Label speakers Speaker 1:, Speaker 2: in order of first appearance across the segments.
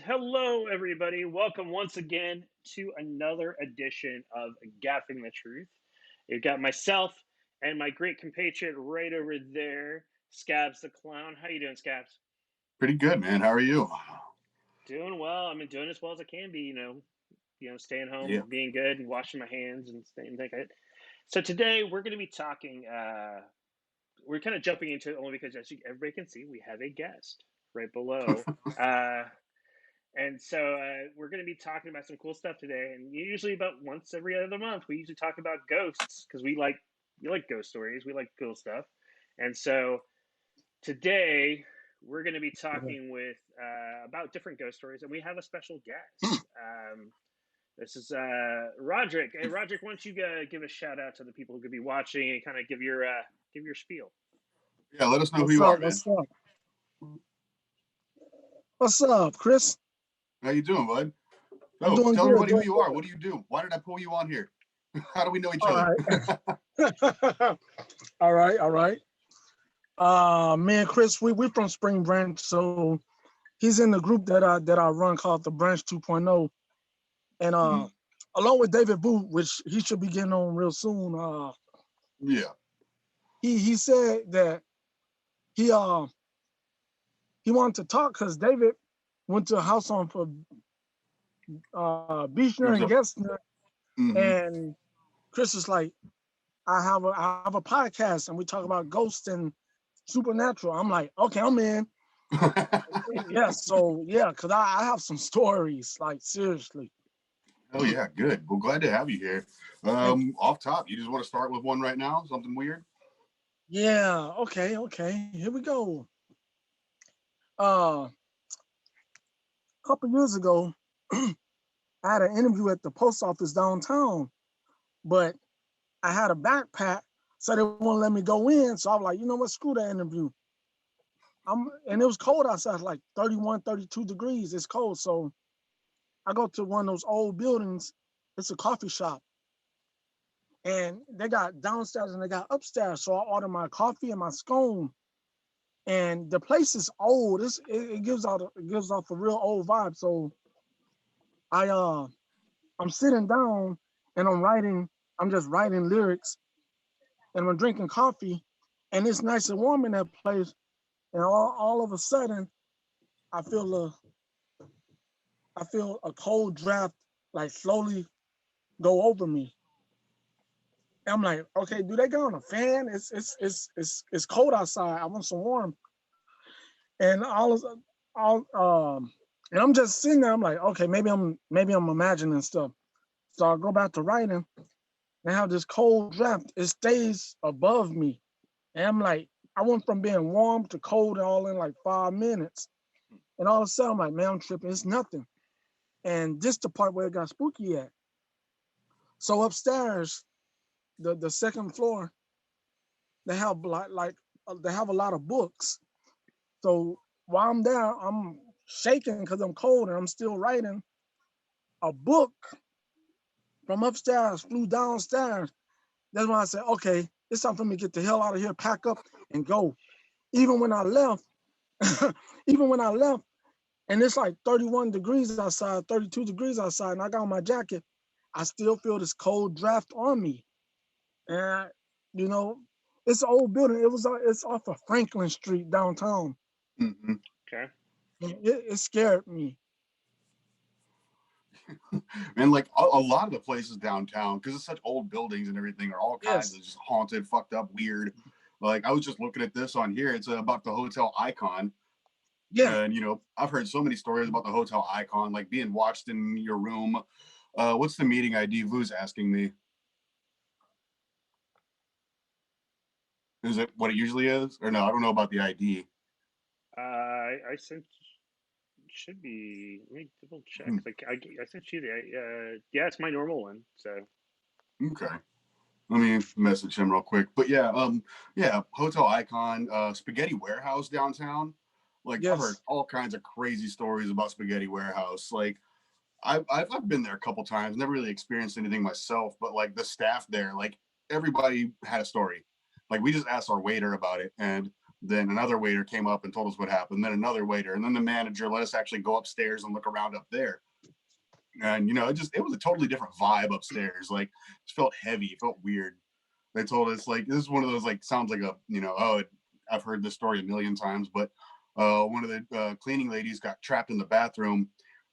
Speaker 1: Hello, everybody. Welcome once again to another edition of Gaffing the Truth. You've got myself and my great compatriot right over there, Scabs the Clown. How you doing, Scabs?
Speaker 2: Pretty good, man. How are you?
Speaker 1: Doing well. I mean, doing as well as I can be. Staying home,
Speaker 2: Yeah.
Speaker 1: being good, and washing my hands and staying like it. So today we're going to be talking. We're kind of jumping into it only because, as everybody can see, we have a guest right below. Uh, And so we're going to be talking about some cool stuff today. And usually about once every other month, we usually talk about ghosts because we like ghost stories. We like cool stuff. And so today we're going to be talking with about different ghost stories, and we have a special guest. This is Roderick. Hey, Roderick, why don't you give a shout out to the people who could be watching and kind of give your spiel.
Speaker 2: Yeah, let us know who
Speaker 3: What's
Speaker 2: you are,
Speaker 3: up?
Speaker 2: man.
Speaker 3: What's up? What's up, Chris?
Speaker 2: How you doing, bud?
Speaker 3: I'm
Speaker 2: Oh,
Speaker 3: doing
Speaker 2: tell
Speaker 3: good.
Speaker 2: everybody who
Speaker 3: Doing
Speaker 2: you are. What do you do? Why did I pull you on here? How do we know each
Speaker 3: all
Speaker 2: other?
Speaker 3: right. All right, all right. Me and Chris, we're from Spring Branch, so he's in the group that I run called the Branch 2.0. And along with David Booth, which he should be getting on real soon,
Speaker 2: Yeah.
Speaker 3: he said that he wanted to talk because David went to a house on for Beechner
Speaker 2: There's
Speaker 3: and
Speaker 2: a.
Speaker 3: Gessner,
Speaker 2: Mm-hmm.
Speaker 3: and Chris is like, I have a podcast and we talk about ghosts and supernatural. I'm like, okay, I'm in. Yeah, so yeah, because I have some stories, like seriously.
Speaker 2: Oh yeah, good. Well, glad to have you here.
Speaker 3: Thank you.
Speaker 2: Off top, you just want to start with one right now? Something weird?
Speaker 3: Yeah, okay. Here we go. A couple years ago, I had an interview at the post office downtown, but I had a backpack, so they wouldn't let me go in. So I was like, you know what, screw that interview. And it was cold outside, like 31, 32 degrees. It's cold. So I go to one of those old buildings. It's a coffee shop. And they got downstairs and they got upstairs. So I order my coffee and my scone. And the place is old. It gives off a real old vibe. So I I'm sitting down and I'm just writing lyrics and I'm drinking coffee and it's nice and warm in that place. And all of a sudden I feel a I feel a cold draft like slowly go over me. I'm like, okay, do they got on a fan? It's cold outside. I want some warm. And all and I'm just sitting there. I'm like, okay, maybe I'm imagining stuff. So I go back to writing and I have this cold draft. It stays above me. And I'm like, I went from being warm to cold all in like 5 minutes. And all of a sudden I'm like, man, I'm tripping. It's nothing. And this the part where it got spooky at. So upstairs, the second floor, they have they have a lot of books. So while I'm there, I'm shaking because I'm cold and I'm still writing. A book from upstairs flew downstairs. That's when I said, okay, it's time for me to get the hell out of here, pack up and go. Even when I left, even when I left, and it's like 31 degrees outside, 32 degrees outside, and I got on my jacket, I still feel this cold draft on me. And you know, it's an old building. It's off of Franklin Street downtown.
Speaker 2: Mm-hmm.
Speaker 1: Okay.
Speaker 3: It scared me.
Speaker 2: And like a lot of the places downtown, because it's such old buildings and everything, are all kinds
Speaker 3: Yes.
Speaker 2: of just haunted, fucked up, weird. Like I was just looking at this on here. It's about the Hotel Icon.
Speaker 3: Yeah.
Speaker 2: And I've heard so many stories about the Hotel Icon, like being watched in your room. What's the meeting ID? Vu's asking me. Is it what it usually is? Or no, I don't know about the ID.
Speaker 1: I sent should be. Let me double check.
Speaker 2: Hmm.
Speaker 1: Like I sent you the. Yeah, it's my normal one. So
Speaker 2: Okay. Let me message him real quick. But yeah, Hotel Icon, Spaghetti Warehouse downtown. Like I've heard
Speaker 3: Yes.
Speaker 2: all kinds of crazy stories about Spaghetti Warehouse. Like I've been there a couple times, never really experienced anything myself, but like the staff there, like everybody had a story. Like we just asked our waiter about it, and Then another waiter came up and told us what happened. Then another waiter, and then the manager let us actually go upstairs and look around up there. And it was a totally different vibe upstairs. Like, it felt heavy, it felt weird. They told us, like, this is one of those, like, sounds like a, I've heard this story a million times, but one of the cleaning ladies got trapped in the bathroom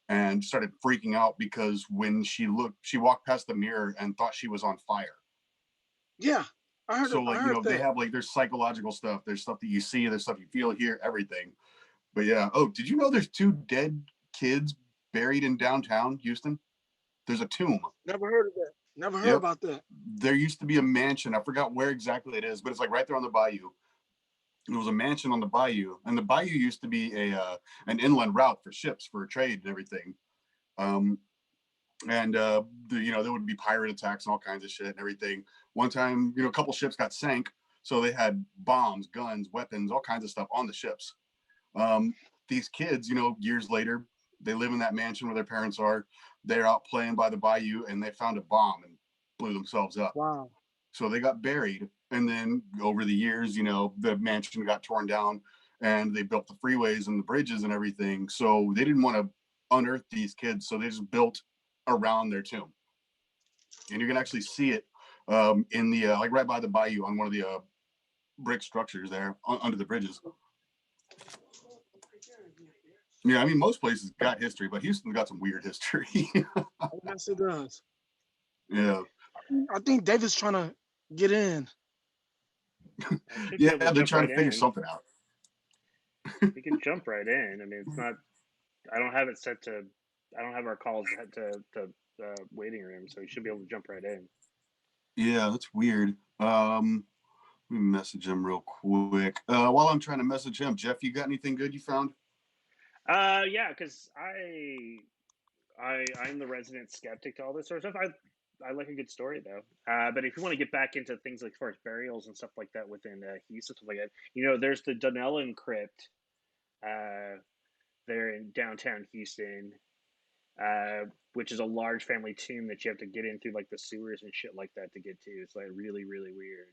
Speaker 2: and started freaking out because when she walked past the mirror and thought she was on fire.
Speaker 3: Yeah, I heard.
Speaker 2: So, like,
Speaker 3: I heard
Speaker 2: they
Speaker 3: that.
Speaker 2: have, like, there's psychological stuff, there's stuff that you see, there's stuff you feel, hear, everything. But yeah. Oh, did you know there's 2 dead kids buried in downtown Houston? There's a tomb.
Speaker 3: Never heard of that. Never heard
Speaker 2: Yep.
Speaker 3: about that.
Speaker 2: There used to be a mansion. I forgot where exactly it is, but it's like right there on the bayou. There was a mansion on the bayou, and the bayou used to be an inland route for ships for trade and everything. There would be pirate attacks and all kinds of shit and everything. One time, a couple ships got sank, so they had bombs, guns, weapons, all kinds of stuff on the ships. These kids, years later, they live in that mansion where their parents are. They're out playing by the bayou, and they found a bomb and blew themselves up.
Speaker 3: Wow.
Speaker 2: So they got buried. And then over the years, the mansion got torn down and they built the freeways and the bridges and everything. So they didn't want to unearth these kids. So they just built around their tomb. And you can actually see it in the, like right by the bayou on one of the brick structures there under the bridges. Yeah, I mean, most places got history, but Houston's got some weird history.
Speaker 3: Yes, it does.
Speaker 2: Yeah.
Speaker 3: I think David's trying to get in.
Speaker 2: Yeah, they're trying to figure something out.
Speaker 1: We can jump right in. I mean, it's not. I don't have it set to. I don't have our calls set to the waiting room, so you should be able to jump right in.
Speaker 2: Yeah, that's weird. Let me message him real quick. While I'm trying to message him, Jeff, you got anything good you found?
Speaker 1: Yeah, because I'm the resident skeptic to all this sort of stuff. I like a good story though. But if you want to get back into things like as far as burials and stuff like that within Houston, stuff like that, there's the Dunellen Crypt there in downtown Houston, which is a large family tomb that you have to get in through like the sewers and shit like that to get to. It's like really, really weird.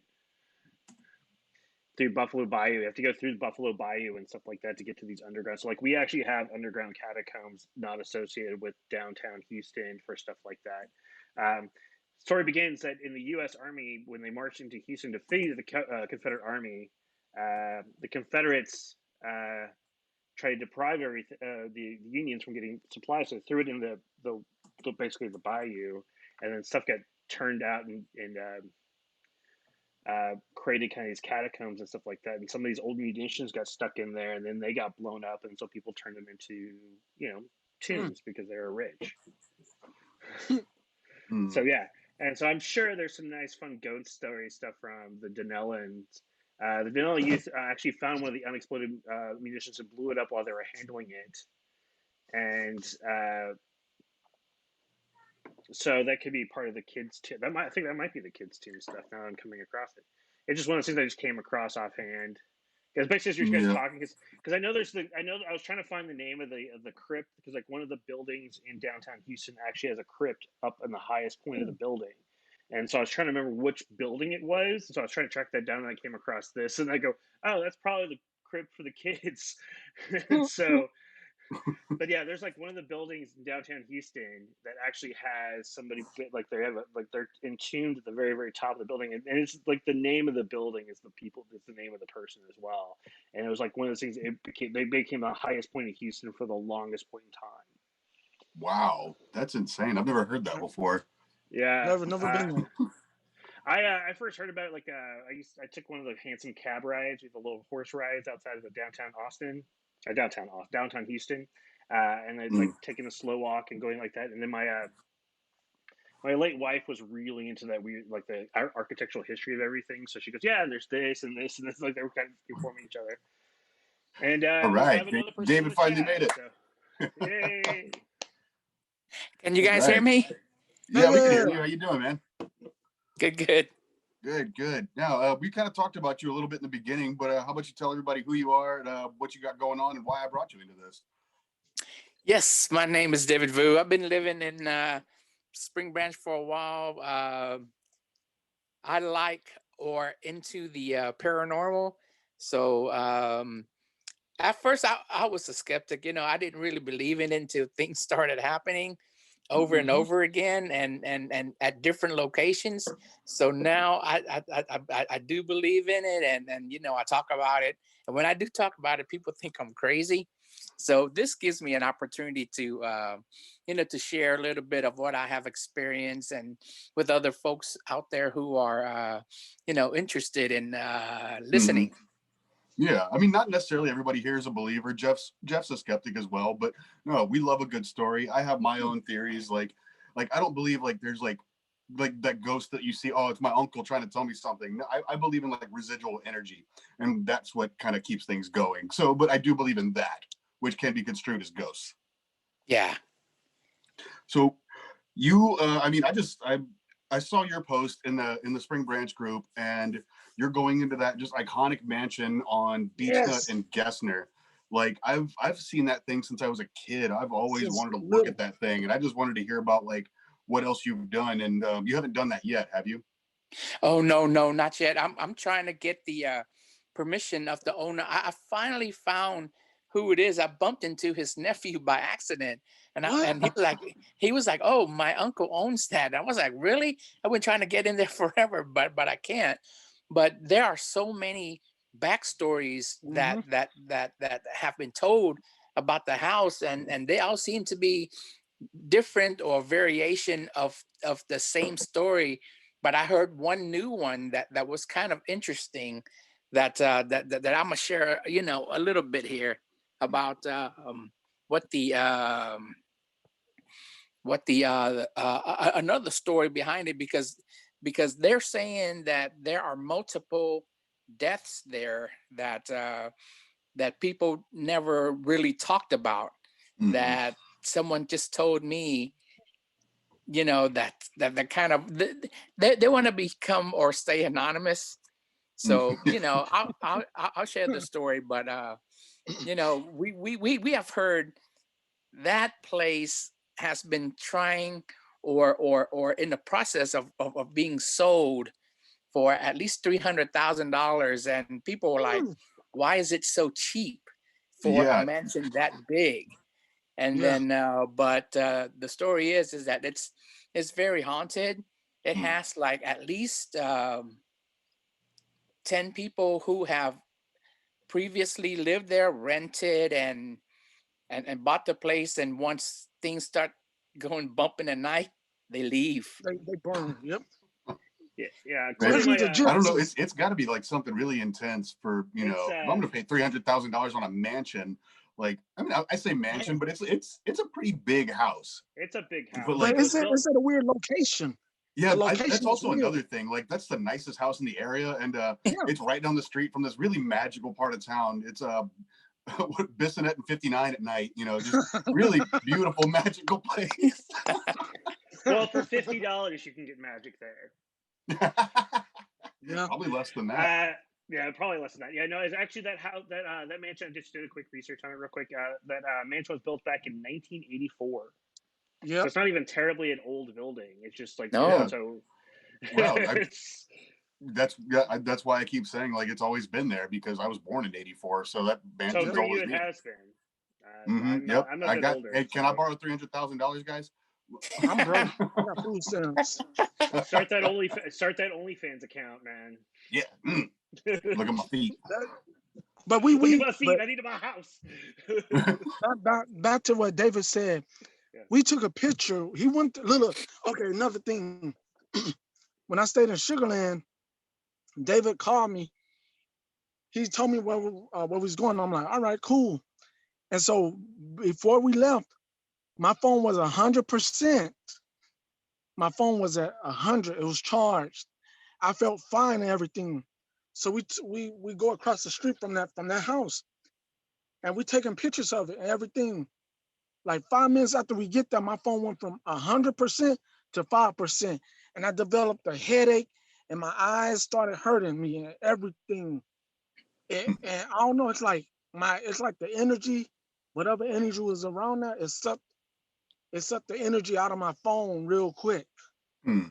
Speaker 1: Through Buffalo Bayou, you have to go through the Buffalo Bayou and stuff like that to get to these underground. So like we actually have underground catacombs not associated with downtown Houston for stuff like that. Story begins that in the U.S. Army, when they marched into Houston to defeat the Confederate Army, the Confederates tried to deprive the Unions from getting supplies, so they threw it in the basically the bayou, and then stuff got turned out and created kind of these catacombs and stuff like that. And some of these old munitions got stuck in there, and then they got blown up, and so people turned them into tombs because they were rich. So yeah, and so I'm sure there's some nice, fun ghost story stuff from the Dunellans. The Dunellen youth actually found one of the unexploded munitions and blew it up while they were handling it, and so that could be part of the kids' tomb. I think that might be the kids' tomb stuff. Now I'm coming across it. It's just one of those things I just came across offhand. Because basically, as you guys talking, because I know I was trying to find the name of the crypt because like one of the buildings in downtown Houston actually has a crypt up in the highest point of the building, and so I was trying to remember which building it was. So I was trying to track that down, and I came across this, and I go, oh, that's probably the crypt for the kids. And so. But yeah, there's like one of the buildings in downtown Houston that actually has somebody like they have they're entombed at the very very top of the building, and it's like the name of the building is the name of the person as well. And it was like one of those things. They became the highest point in Houston for the longest point in time.
Speaker 2: Wow, that's insane. I've never heard that before.
Speaker 1: Yeah,
Speaker 3: Never been there.
Speaker 1: I first heard about it like I took one of the handsome cab rides with the little horse rides outside of the downtown Houston, and I'd like taking a slow walk and going like that. And then my late wife was really into that weird like the architectural history of everything. So she goes, yeah, and there's this and this and this. Like they were kind of informing each other. And
Speaker 2: all right,
Speaker 1: David
Speaker 2: finally made it.
Speaker 1: So, yay!
Speaker 4: Can you guys hear me?
Speaker 2: Yeah, we can hear you. How you doing, man?
Speaker 4: Good.
Speaker 2: Now, we kind of talked about you a little bit in the beginning, but how about you tell everybody who you are, and, what you got going on, and why I brought you into this?
Speaker 4: Yes, my name is David Vu. I've been living in Spring Branch for a while. I like or into the paranormal. So at first I was a skeptic. I didn't really believe in it until things started happening over and
Speaker 3: Mhm.
Speaker 4: over again, and at different locations. So now I do believe in it, and I talk about it. And when I do talk about it, people think I'm crazy. So this gives me an opportunity to to share a little bit of what I have experienced, and with other folks out there who are interested in
Speaker 2: Hmm.
Speaker 4: listening.
Speaker 2: Yeah, I mean, not necessarily everybody here is a believer. Jeff's a skeptic as well, but no, we love a good story. I have my own theories. Like I don't believe like there's like that ghost that you see. Oh, it's my uncle trying to tell me something. No, I believe in like residual energy, and that's what kind of keeps things going. So, but I do believe in that, which can be construed as ghosts.
Speaker 4: Yeah.
Speaker 2: So you, I mean, I saw your post in the Spring Branch group, and you're going into that just iconic mansion on Beechnut
Speaker 3: Yes.
Speaker 2: and Gessner. Like I've seen that thing since I was a kid. I've always
Speaker 3: Since
Speaker 2: wanted to look
Speaker 3: little.
Speaker 2: at that thing, and I just wanted to hear about like what else you've done. And you haven't done that yet, have you?
Speaker 4: Oh no, no, not yet. I'm trying to get the permission of the owner. I finally found who it is. I bumped into his nephew by accident, and
Speaker 3: What?
Speaker 4: he was like, "Oh, my uncle owns that." And I was like, "Really?" I've been trying to get in there forever, but I can't. But there are so many backstories that
Speaker 3: Mm-hmm.
Speaker 4: that have been told about the house, and they all seem to be different or variation of the same story. But I heard one new one that was kind of interesting, that I'm gonna share a little bit here about what the another story behind it, because they're saying that there are multiple deaths there that people never really talked about,
Speaker 2: Mm-hmm.
Speaker 4: that someone just told me, that kind of, they want to become or stay anonymous. So I'll share the story. But we have heard that place has been trying, or in the process of being sold for at least $300,000, and people were like,
Speaker 3: Mm.
Speaker 4: why is it so cheap for a
Speaker 2: Yeah.
Speaker 4: mansion that big? And
Speaker 3: Yeah.
Speaker 4: then but the story is that it's very haunted. It
Speaker 2: Mm.
Speaker 4: has like at least 10 people who have previously lived there, rented, and bought the place, and once things start going bump in the night, they leave.
Speaker 3: They burn. Yep.
Speaker 1: Yeah, yeah.
Speaker 2: Man,
Speaker 1: According to
Speaker 3: Especially
Speaker 1: my
Speaker 3: the
Speaker 2: I don't know.
Speaker 3: gypsies.
Speaker 2: It's got to be like something really intense for
Speaker 1: it's
Speaker 2: if I'm going to pay $300,000 on a mansion. Like, I mean, I say mansion, but it's a pretty big house.
Speaker 1: it's a big
Speaker 2: But
Speaker 1: house.
Speaker 3: But
Speaker 2: like,
Speaker 1: It was built.
Speaker 3: it's at a weird location.
Speaker 2: yeah,
Speaker 3: The
Speaker 2: that's
Speaker 3: location is
Speaker 2: also
Speaker 3: weird.
Speaker 2: another thing. Like, that's the nicest house in the area, and
Speaker 3: Yeah.
Speaker 2: it's right down the street from this really magical part of town. It's Bissonnet and 59 at night. Just really beautiful, magical place.
Speaker 1: Well, for $50, you can get magic there.
Speaker 3: Yeah.
Speaker 2: Probably less than that.
Speaker 1: Uh, yeah, probably less than that. Yeah, no, it's actually that house that mansion. I just did a quick research on it real quick. That mansion was built back in 1984, so
Speaker 3: Yep.
Speaker 1: it's not even terribly an old building. It's just like
Speaker 2: Yeah.
Speaker 4: No.
Speaker 1: so.
Speaker 2: Wow.
Speaker 1: It's,
Speaker 2: That's why I keep saying like it's always been there because I was born in '84, so that
Speaker 1: so
Speaker 2: mansion's
Speaker 3: Yep.
Speaker 1: for you,
Speaker 2: always
Speaker 1: it
Speaker 2: been.
Speaker 1: has been.
Speaker 2: Mm-hmm. Yep.
Speaker 1: I'm a
Speaker 2: I
Speaker 1: bit
Speaker 2: got.
Speaker 1: older,
Speaker 2: Hey, can I
Speaker 1: so
Speaker 2: borrow $300,000, guys?
Speaker 3: I'm broke. I got food stamps.
Speaker 1: start that OnlyFans account, man.
Speaker 2: Yeah. Look at my feet.
Speaker 3: But
Speaker 1: Look at
Speaker 3: we
Speaker 1: my
Speaker 3: but
Speaker 1: feet. I need my house.
Speaker 3: back to what David said.
Speaker 1: Yeah.
Speaker 3: We took a picture. He went to little. Okay, another thing. When I stayed in Sugarland, David called me. He told me where we was going. I'm like, all right, cool. And so before we left, my phone was 100%. My phone was at 100. It was charged. I felt fine and everything. So we go across the street from that house, and we taking pictures of it and everything. Like 5 minutes after we get there, my phone went from 100% to 5%, and I developed a headache, and my eyes started hurting me and everything. And I don't know. It's like the energy, whatever energy was around that, it sucked the energy out of my phone real quick.
Speaker 2: Hmm.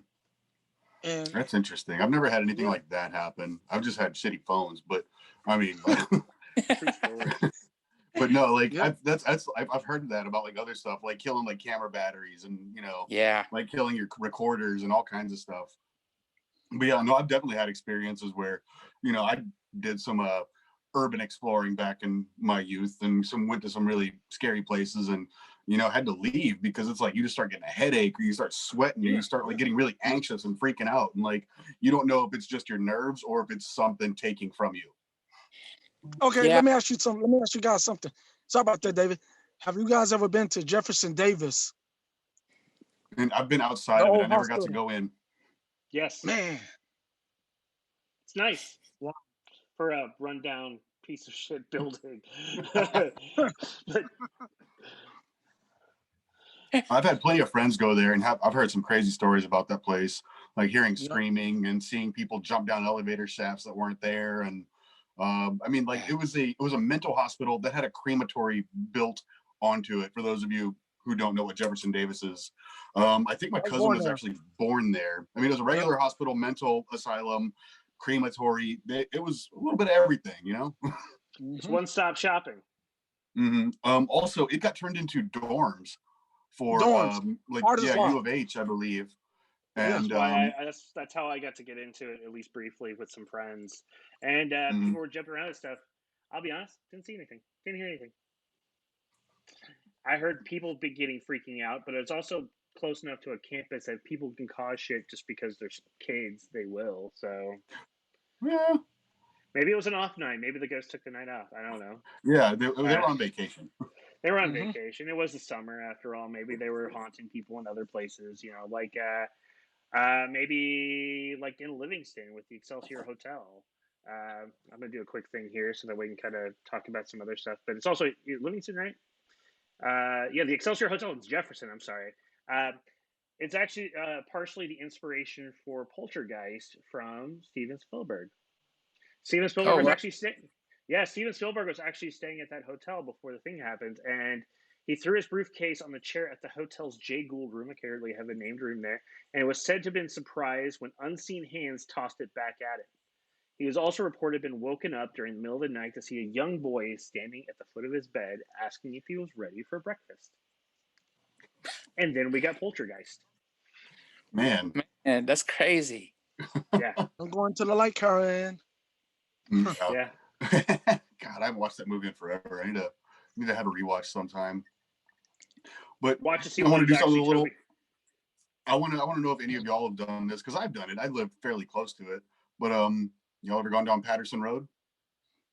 Speaker 3: And
Speaker 2: That's interesting. I've never had anything
Speaker 3: yeah,
Speaker 2: like that happen. I've just had shitty phones, but I mean,
Speaker 1: True story.
Speaker 2: but no, like
Speaker 3: yep.
Speaker 2: I've heard that about like other stuff, like killing like camera batteries and
Speaker 4: Yeah.
Speaker 2: like killing your recorders and all kinds of stuff. But yeah, no, I've definitely had experiences where, I did some urban exploring back in my youth, and went to some really scary places, and had to leave because it's like you just start getting a headache, or you start sweating, or
Speaker 3: Yeah,
Speaker 2: you start like
Speaker 3: yeah.
Speaker 2: getting really anxious and freaking out, and like you don't know if it's just your nerves or if it's something taking from you.
Speaker 3: Okay,
Speaker 4: Yeah.
Speaker 3: let me ask you something. Let me ask you guys something. Sorry about that, David. Have you guys ever been to Jefferson Davis,
Speaker 2: And I've been
Speaker 3: the
Speaker 2: outside of it. I
Speaker 3: old
Speaker 2: never got to
Speaker 3: hospital?
Speaker 2: go in.
Speaker 1: Yes,
Speaker 3: Man,
Speaker 1: it's nice
Speaker 3: wow.
Speaker 1: for a rundown piece of shit building. But
Speaker 2: I've had plenty of friends go there, and I've heard some crazy stories about that place, like hearing
Speaker 3: Yep.
Speaker 2: screaming and seeing people jump down elevator shafts that weren't there. And I mean, like it was a mental hospital that had a crematory built onto it. For those of you who don't know what Jefferson Davis is, I think my
Speaker 3: I was
Speaker 2: cousin
Speaker 3: born
Speaker 2: was
Speaker 3: there.
Speaker 2: actually born there. I mean, it was a
Speaker 3: Yep.
Speaker 2: regular hospital, mental asylum, crematory. It was a little bit of everything.
Speaker 1: it's
Speaker 3: Hmm.
Speaker 1: one-stop shopping.
Speaker 2: Also, it got turned into dorms for
Speaker 3: Dorms,
Speaker 2: like,
Speaker 3: artist
Speaker 2: yeah, U
Speaker 3: lot.
Speaker 2: of H, I believe.
Speaker 1: Yeah,
Speaker 3: Yeah.
Speaker 1: that's
Speaker 2: And
Speaker 1: why that's how I got to get into it, at least briefly, with some friends. And
Speaker 2: mhm.
Speaker 1: people were jumping around and stuff. I'll be honest, didn't see anything, didn't hear anything. I heard people beginning freaking out, but it's also close enough to a campus that people can cause shit just because there's kids. They will. So
Speaker 2: Yeah,
Speaker 1: maybe it was an off night. Maybe the ghost took the night off. I don't know.
Speaker 2: yeah, they
Speaker 1: Uh,
Speaker 2: were on vacation.
Speaker 1: they were on
Speaker 3: Hmm.
Speaker 1: vacation. It was the summer after all. Maybe they were haunting people in other places. Like maybe like in Livingston with the Excelsior Hotel. I'm gonna do a quick thing here so that we can kind of talk about some other stuff. But it's also Livingston, right? Yeah, the Excelsior Hotel in Jefferson. I'm sorry. Uh, it's actually partially the inspiration for Poltergeist from Steven Spielberg. Steven Spielberg
Speaker 4: Oh,
Speaker 1: was
Speaker 4: wow.
Speaker 1: actually staying. Yeah, Steven Spielberg was actually staying at that hotel before the thing happened, and he threw his briefcase on the chair at the hotel's Jay Gould room. Apparently, have a named room there, and it was said to have been surprised when unseen hands tossed it back at him. He was also reported been woken up during the middle of the night to see a young boy standing at the foot of his bed, asking if he was ready for breakfast. And then we got Poltergeist.
Speaker 2: Man.
Speaker 4: Man, that's crazy.
Speaker 1: Yeah,
Speaker 3: I'm going to the light, Karen.
Speaker 2: Yeah.
Speaker 1: yeah.
Speaker 2: God, I haven't watched that movie in forever. I need to have a rewatch sometime. But
Speaker 1: Watch to see
Speaker 2: I want to
Speaker 1: one's
Speaker 2: do something
Speaker 1: actually
Speaker 2: a little.
Speaker 1: Toby.
Speaker 2: I want to know if any of y'all have done this, because I've done it. I live fairly close to it. But y'all ever gone down Patterson Road?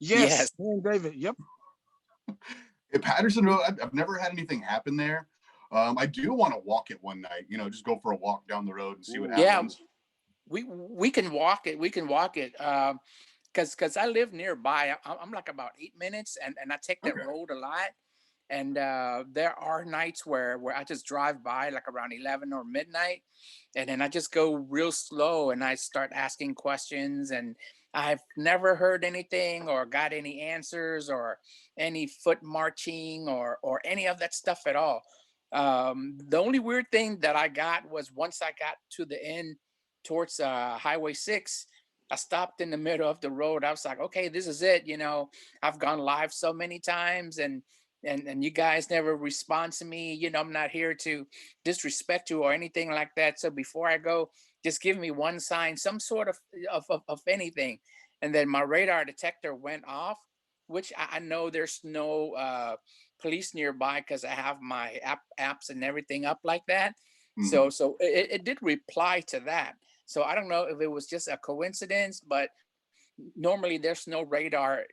Speaker 3: Yes,
Speaker 4: Yes.
Speaker 3: me and David. Yep.
Speaker 2: At Patterson Road, I've never had anything happen there. I do want to walk it one night. Just go for a walk down the road and see what
Speaker 1: Ooh.
Speaker 4: Yeah,
Speaker 2: happens.
Speaker 4: we can walk it. We can walk it. Because I live nearby. I'm like about 8 minutes, and I take that
Speaker 2: Okay.
Speaker 4: road a lot. And there are nights where I just drive by like around 11 or midnight, and then I just go real slow and I start asking questions, and I've never heard anything or got any answers or any foot marching or any of that stuff at all. The only weird thing that I got was once I got to the end towards Highway 6. I stopped in the middle of the road. I was like, okay, this is it. I've gone live so many times, and you guys never respond to me. I'm not here to disrespect you or anything like that. So before I go, just give me one sign, some sort of anything. And then my radar detector went off, which I know there's no police nearby because I have my apps and everything up like that.
Speaker 2: Mhm.
Speaker 4: So it did reply to that. So I don't know if it was just a coincidence, but normally there's no radar,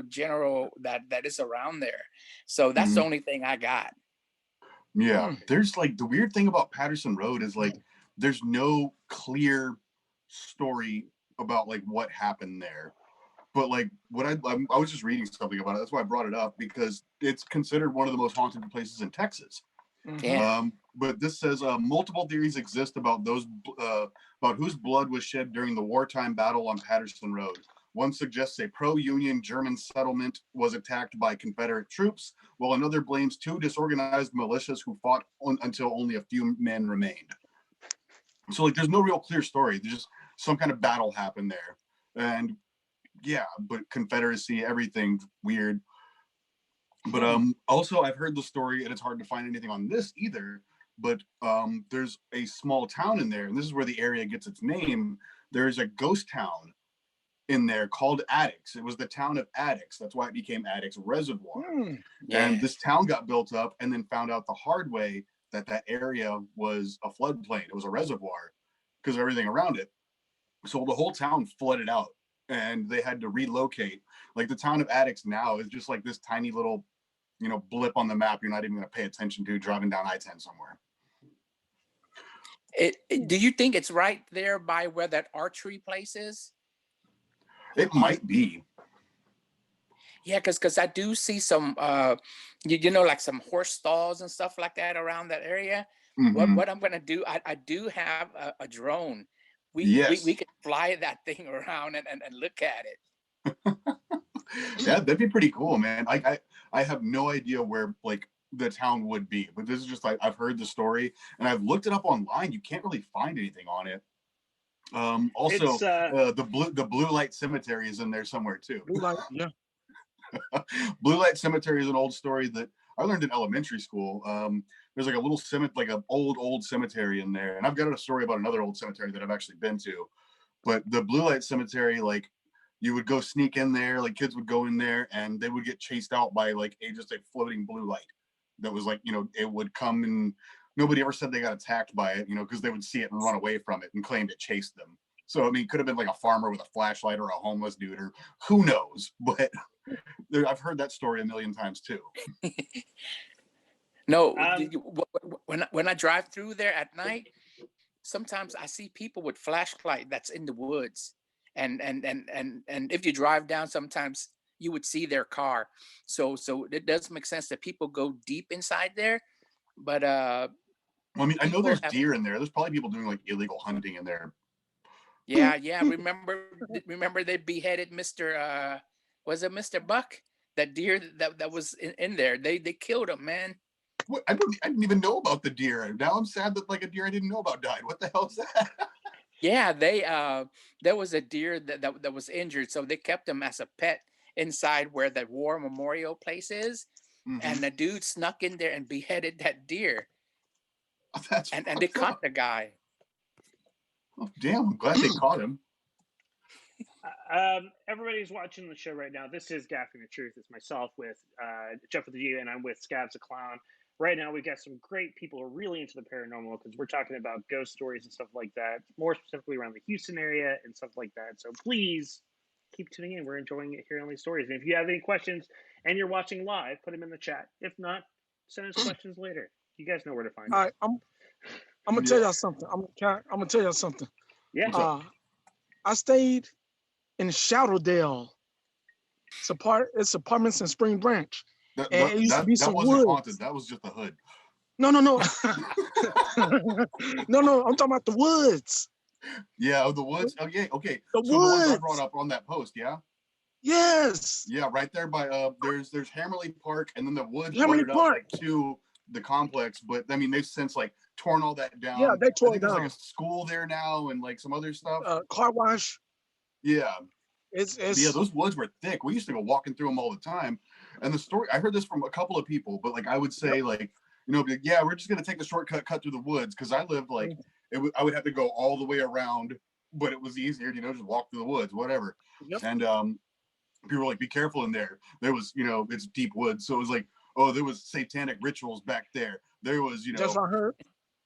Speaker 4: general that is around there. So that's the
Speaker 2: Mhm.
Speaker 4: only thing I got.
Speaker 2: Yeah.
Speaker 3: Mm.
Speaker 2: There's like the weird thing about Patterson Road is like there's no clear story about like what happened there. But like what I was just reading something about it. That's why I brought it up, because it's considered one of the most haunted places in Texas.
Speaker 3: Hmm.
Speaker 4: Yeah.
Speaker 2: But this says multiple theories exist about about whose blood was shed during the wartime battle on Patterson Road. One suggests a pro-Union German settlement was attacked by Confederate troops, while another blames two disorganized militias who fought until only a few men remained. So like there's no real clear story. There's just some kind of battle happened there. And yeah, but Confederacy, everything weird. But also I've heard the story, and it's hard to find anything on this either. But there's a small town in there, and this is where the area gets its name. There's a ghost town in there called Addicts. It was the town of Addicts. That's why it became Addicts Reservoir.
Speaker 4: Yeah.
Speaker 2: And this town got built up, and then found out the hard way that that area was a floodplain. It was a reservoir because of everything around it. So the whole town flooded out, and they had to relocate. Like the town of Addicts now is just like this tiny little, you know, blip on the map you're not even going to pay attention to driving down I-10 somewhere.
Speaker 4: Do you think it's right there by where that archery place is?
Speaker 2: It might be.
Speaker 4: Yeah, because I do see some, you know, like some horse stalls and stuff like that around that area.
Speaker 2: Mm-hmm.
Speaker 4: What I'm gonna do, I do have a drone. We could fly that thing around and look at it.
Speaker 2: Yeah, that'd be pretty cool, man. I have no idea where like the town would be, but this is just like I've heard the story and I've looked it up online. You can't really find anything on it. Also, the Blue Light Cemetery is in there somewhere too.
Speaker 3: Blue Light, yeah.
Speaker 2: Blue Light Cemetery is an old story that I learned in elementary school. There's like a little cemetery, like an old cemetery in there, and I've got a story about another old cemetery that I've actually been to. But the Blue Light Cemetery, like you would go sneak in there, like kids would go in there, and they would get chased out by like just a floating blue light that was like, you know, it would come, and nobody ever said they got attacked by it, you know, because they would see it and run away from it and claimed it chased them. So I mean, it could have been like a farmer with a flashlight or a homeless dude or who knows, but I've heard that story a million times too.
Speaker 4: No, when I drive through there at night, sometimes I see people with flashlight that's in the woods, and if you drive down, sometimes you would see their car. So it does make sense that people go deep inside there, but
Speaker 2: well, I mean, I know there's deer in there. There's probably people doing like illegal hunting in there.
Speaker 4: Yeah. Remember they beheaded Mr. Was it Mr. Buck? That deer that was in there. They killed him, man.
Speaker 2: What? I didn't even know about the deer. Now I'm sad that like a deer I didn't know about died. What the hell is that?
Speaker 4: Yeah, there was a deer that was injured, so they kept him as a pet inside where the war memorial place is. Mm-hmm. And the dude snuck in there and beheaded that deer. And they caught the guy.
Speaker 2: Oh, damn, I'm glad they caught him.
Speaker 1: Everybody's watching the show right now. This is Gaffing the Truth. It's myself with Jeff with the G, and I'm with Scabs the Clown. Right now, we got some great people who are really into the paranormal because we're talking about ghost stories and stuff like that, more specifically around the Houston area and stuff like that. So please keep tuning in. We're enjoying hearing all these stories. And if you have any questions and you're watching live, put them in the chat. If not, send us questions later. You guys know where to find us.
Speaker 3: All right, I'm gonna tell y'all something. I'm gonna tell y'all something.
Speaker 1: Yeah.
Speaker 3: I stayed in Shadowdale. It's apartments in Spring Branch.
Speaker 2: That wasn't haunted. That was just the hood.
Speaker 3: No. No. I'm talking about the woods.
Speaker 2: Yeah, the woods. Oh, yeah. Okay.
Speaker 3: The
Speaker 2: woods. The ones I brought up on that post. Yeah.
Speaker 3: Yes.
Speaker 2: Yeah, right there by there's Hammerley Park, and then the woods
Speaker 3: Hammerley Park
Speaker 2: up to the complex. But I mean, they've since like torn all that down.
Speaker 3: Yeah, they tore it down.
Speaker 2: There's like a school there now, and like some other stuff.
Speaker 3: Car wash.
Speaker 2: Yeah.
Speaker 3: It's
Speaker 2: yeah, those woods were thick. We used to go walking through them all the time. And the story, I heard this from a couple of people, but like I would say, like, you know, like, yeah, we're just gonna take the shortcut, cut through the woods, because I lived like I would have to go all the way around, but it was easier, you know, just walk through the woods, whatever. Yep. And people were like, be careful in there. There was, you know, it's deep woods, so it was like, oh, there was satanic rituals back there. There was, you know,
Speaker 3: that's what I heard.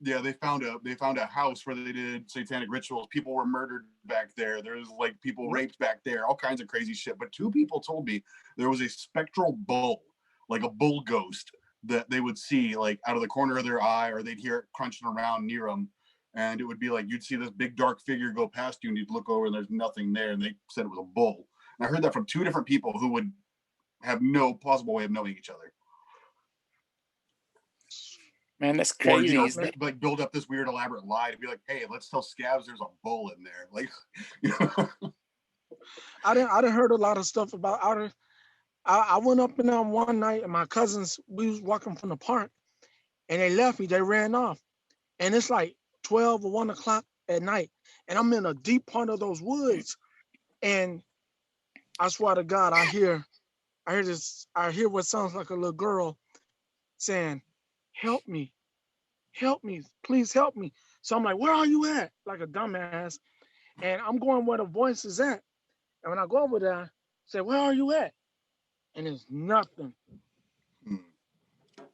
Speaker 2: Yeah, they found a house where they did satanic rituals. People were murdered back there. There was like people raped back there, all kinds of crazy shit. But 2 people told me there was a spectral bull, like a bull ghost, that they would see like out of the corner of their eye, or they'd hear it crunching around near them. And it would be like, you'd see this big dark figure go past you and you'd look over and there's nothing there. And they said it was a bull. And I heard that from 2 different people who would have no possible way of knowing each other.
Speaker 4: Man, that's crazy.
Speaker 2: Or, you know, like build up this weird elaborate lie to be like, hey, let's tell Scabs there's a bull in there. Like, you know.
Speaker 3: I didn't heard a lot of stuff about I went up in there one night and my cousins, we was walking from the park and they left me, they ran off. And it's like 12 or 1 o'clock at night, and I'm in a deep part of those woods, and I swear to God, I hear what sounds like a little girl saying, help me, please help me. So I'm like, where are you at? Like a dumbass. And I'm going where the voice is at. And when I go over there, I say, where are you at? And it's nothing.
Speaker 2: Hmm.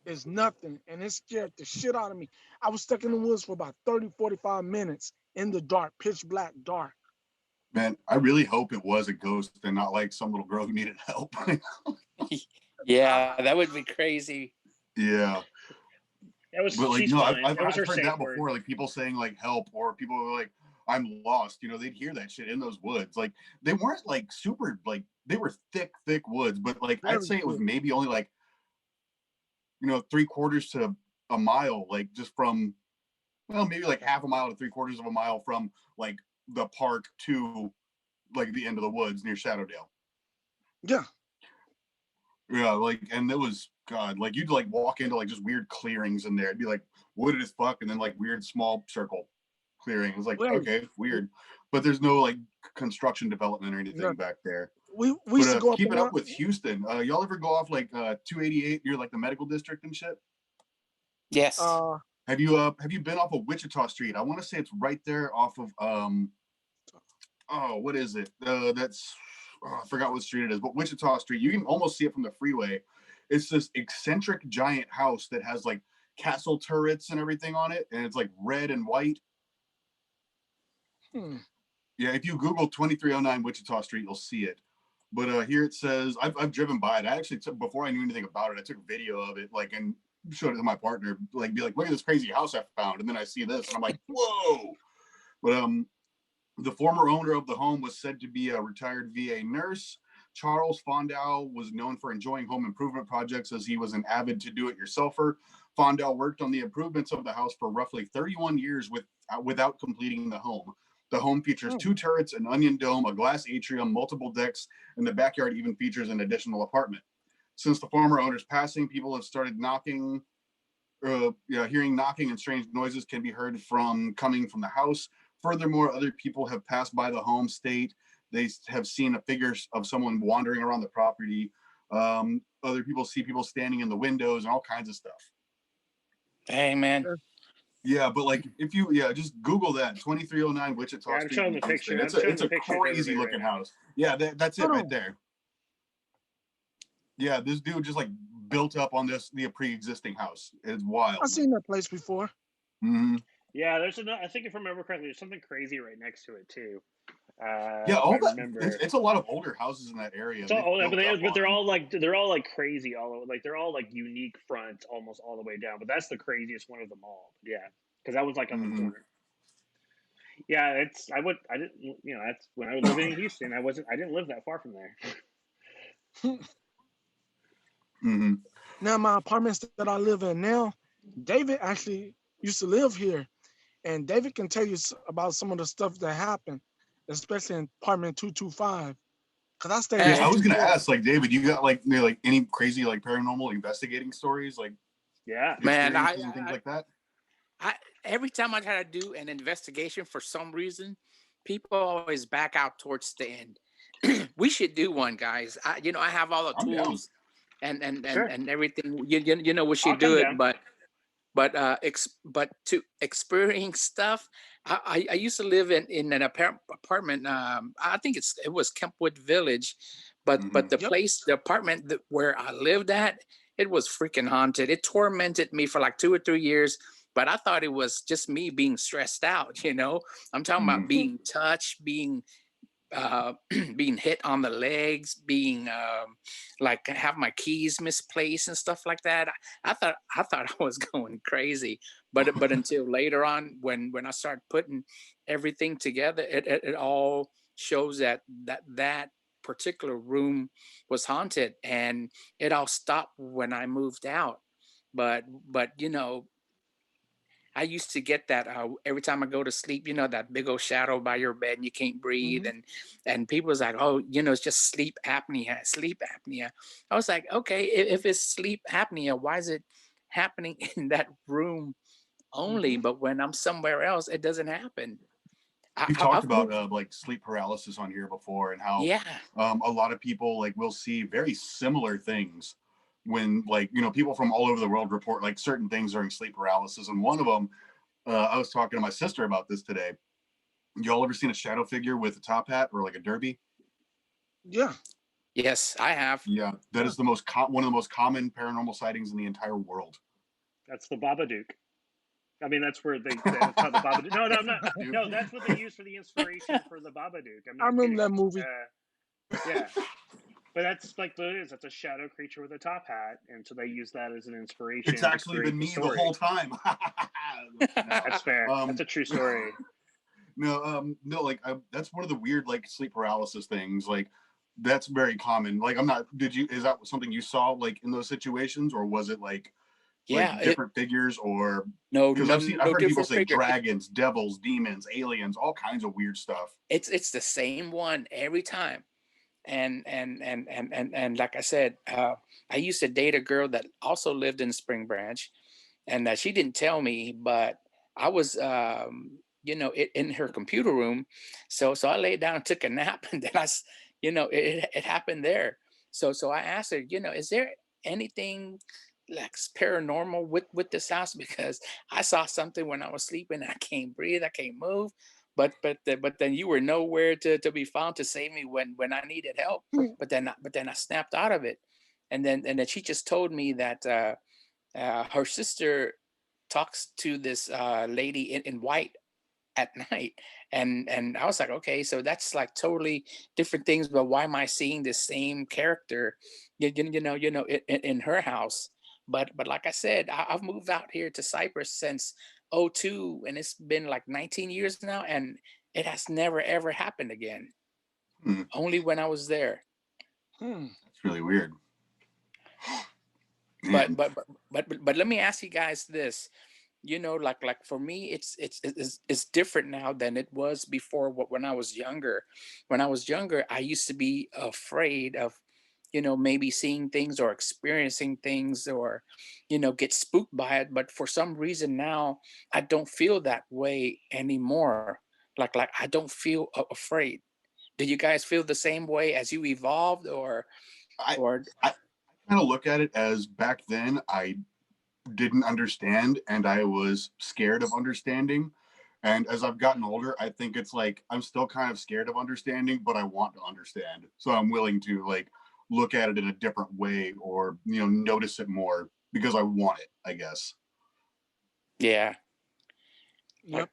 Speaker 3: It's nothing. And it scared the shit out of me. I was stuck in the woods for about 30, 45 minutes in the dark, pitch black dark.
Speaker 2: Man, I really hope it was a ghost and not like some little girl who needed help.
Speaker 4: Yeah, that would be crazy.
Speaker 2: Yeah.
Speaker 1: That was
Speaker 2: But like,
Speaker 1: she's
Speaker 2: no,
Speaker 1: fine.
Speaker 2: I've
Speaker 1: That was her
Speaker 2: heard
Speaker 1: safe
Speaker 2: that
Speaker 1: word.
Speaker 2: before. Like people saying like help, or people were like, I'm lost. You know, they'd hear that shit in those woods. Like they weren't like super like they were thick woods, but like I'd
Speaker 3: Very
Speaker 2: say it was
Speaker 3: good.
Speaker 2: maybe only like, you know, 3/4 to a mile, like just from, well, maybe like half a mile to 3/4 of a mile from like the park to like the end of the woods near Shadowdale.
Speaker 3: Yeah.
Speaker 2: Yeah, like, and it was God, like you'd like walk into like just weird clearings in there. It'd be like wooded as fuck, and then like weird small circle clearing. It was like,
Speaker 3: Well,
Speaker 2: okay, weird, but there's no like construction development or anything
Speaker 3: no,
Speaker 2: back there.
Speaker 3: we
Speaker 2: But
Speaker 3: used to go up
Speaker 2: keeping
Speaker 3: around.
Speaker 2: up with Houston, y'all ever go off like 288 near like the medical district and shit?
Speaker 4: Yes.
Speaker 2: Have you been off of Wichita Street? I want to say it's right there off of oh, what is it? That's I forgot what street it is, but Wichita Street. You can almost see it from the freeway. It's this eccentric giant house that has like castle turrets and everything on it, and it's like red and white. Yeah, if you Google 2309 Wichita Street, you'll see it. But here it says I've driven by it. I actually took, before I knew anything about it, I took a video of it, like, and showed it to my partner, like, be like, look at this crazy house I found, and then I see this, and I'm like, whoa. But the former owner of the home was said to be a retired VA nurse. Charles Fondau was known for enjoying home improvement projects as he was an avid to-do-it-yourselfer. Fondau worked on the improvements of the house for roughly 31 years without completing the home. The home features 2 turrets, an onion dome, a glass atrium, multiple decks, and the backyard even features an additional apartment. Since the former owner's passing, people have started knocking, hearing knocking and strange noises can be heard coming from the house. Furthermore, other people have passed by the home state. They have seen a figure of someone wandering around the property. Other people see people standing in the windows and all kinds of stuff.
Speaker 4: Hey, man.
Speaker 2: Yeah, but like if you just Google that 2309 Wichita
Speaker 1: I'm
Speaker 2: Street.
Speaker 1: showing the picture.
Speaker 2: It's a crazy looking house. Yeah, that's it right there. Yeah, this dude just like built up on the pre-existing house. It's wild.
Speaker 3: I've seen that place before.
Speaker 2: Mm-hmm.
Speaker 1: Yeah, there's I think if I remember correctly, there's something crazy right next to it too.
Speaker 2: Yeah, all
Speaker 1: I
Speaker 2: that.
Speaker 1: remember.
Speaker 2: It's a lot of older houses in that area.
Speaker 1: It's all, but they're all like crazy all over. Like they're all like unique fronts almost all the way down. But that's the craziest one of them all. Yeah, because that was like on the corner. Yeah, I didn't, you know, that's when I was living in Houston. I didn't live that far from there.
Speaker 3: Now my apartments that I live in now, David actually used to live here, and David can tell you about some of the stuff that happened, especially in apartment 225. Cause I stayed.
Speaker 2: Yeah, I was gonna ask, like, David, you got like any crazy like paranormal investigating stories, like,
Speaker 1: yeah,
Speaker 4: man,
Speaker 2: and things like that.
Speaker 4: Every time I try to do an investigation, for some reason, people always back out towards the end. We should do one, guys. I have all the tools and everything. You know, we should do it, but to experience stuff. I used to live in an apartment. I think it was Kempwood Village, but the apartment where I lived at, it was freaking haunted. It tormented me for like 2 or 3 years. But I thought it was just me being stressed out. You know, I'm talking about being touched, being being hit on the legs, being like have my keys misplaced and stuff like that. I thought I was going crazy, but until later on, when I started putting everything together, it all shows that particular room was haunted, and it all stopped when I moved out. But you know, I used to get that every time I go to sleep, you know, that big old shadow by your bed and you can't breathe. And people was like, oh, you know, it's just sleep apnea, sleep apnea. I was like, okay, if it's sleep apnea, why is it happening in that room only? But when I'm somewhere else, it doesn't happen.
Speaker 2: We've talked
Speaker 4: I've
Speaker 2: about
Speaker 4: moved.
Speaker 2: like sleep paralysis on here before, and how
Speaker 4: Yeah,
Speaker 2: a lot of people like will see very similar things when, like, people from all over the world report like certain things during sleep paralysis. And one of them, I was talking to my sister about this today. Y'all ever seen a shadow figure with a top hat or like a derby?
Speaker 3: Yeah,
Speaker 4: yes, I have.
Speaker 2: Yeah, that
Speaker 3: yeah.
Speaker 2: is one of the most common paranormal sightings in the entire world.
Speaker 1: That's the Babadook. I mean, that's where that's how the Babadook. No, no, I'm not.
Speaker 2: Dude.
Speaker 1: No, that's what they use for the inspiration for the Babadook. I'm
Speaker 3: I
Speaker 1: not
Speaker 3: remember that
Speaker 1: kidding.
Speaker 3: movie.
Speaker 1: Yeah, but that's like what it is. It's a shadow creature with a top hat, and so they use that as an
Speaker 2: It's
Speaker 1: inspiration to
Speaker 2: actually
Speaker 1: create
Speaker 2: been
Speaker 1: the
Speaker 2: me the
Speaker 1: story.
Speaker 2: whole time. No,
Speaker 1: That's fair. That's
Speaker 2: um,
Speaker 1: a true story.
Speaker 2: no, like that's one of the weird like sleep paralysis things. Like that's very common. Like I'm not. Is that something you saw like in those situations, or was it like
Speaker 4: Yeah,
Speaker 2: different figures, or
Speaker 4: no,
Speaker 2: because
Speaker 4: no,
Speaker 2: I've
Speaker 4: no
Speaker 2: heard people
Speaker 4: different
Speaker 2: say
Speaker 4: figure.
Speaker 2: dragons, devils, demons, aliens, all kinds of weird stuff.
Speaker 4: It's the same one every time. And like I said, I used to date a girl that also lived in Spring Branch, and she didn't tell me, but I was, in her computer room. So I laid down and took a nap, and then it happened there. So I asked her, is there anything like paranormal with this house? Because I saw something when I was sleeping. I can't breathe. I can't move. But then you were nowhere to be found to save me when I needed help. But then I snapped out of it, and then she just told me that her sister talks to this lady in white at night, and I was like, okay, so that's like totally different things. But why am I seeing the same character, in her house? But like I said, I've moved out here to Cyprus since '02, and it's been like 19 years now, and it has never ever happened again.
Speaker 2: Hmm,
Speaker 4: Only when I was there.
Speaker 3: Hmm.
Speaker 2: that's really weird,
Speaker 4: But
Speaker 2: man.
Speaker 4: but but but let me ask you guys this. Like for me, it's different now than it was before. When I was younger, I used to be afraid of, maybe seeing things or experiencing things, or get spooked by it. But for some reason now, I don't feel that way anymore. Like I don't feel afraid. Do you guys feel the same way as you evolved,
Speaker 2: I
Speaker 4: or
Speaker 2: I kind of look at it as back then I didn't understand and I was scared of understanding. And as I've gotten older, I think it's like I'm still kind of scared of understanding, but I want to understand. So I'm willing to like look at it in a different way, or notice it more because I want it, I guess.
Speaker 4: yeah, like
Speaker 3: Yep.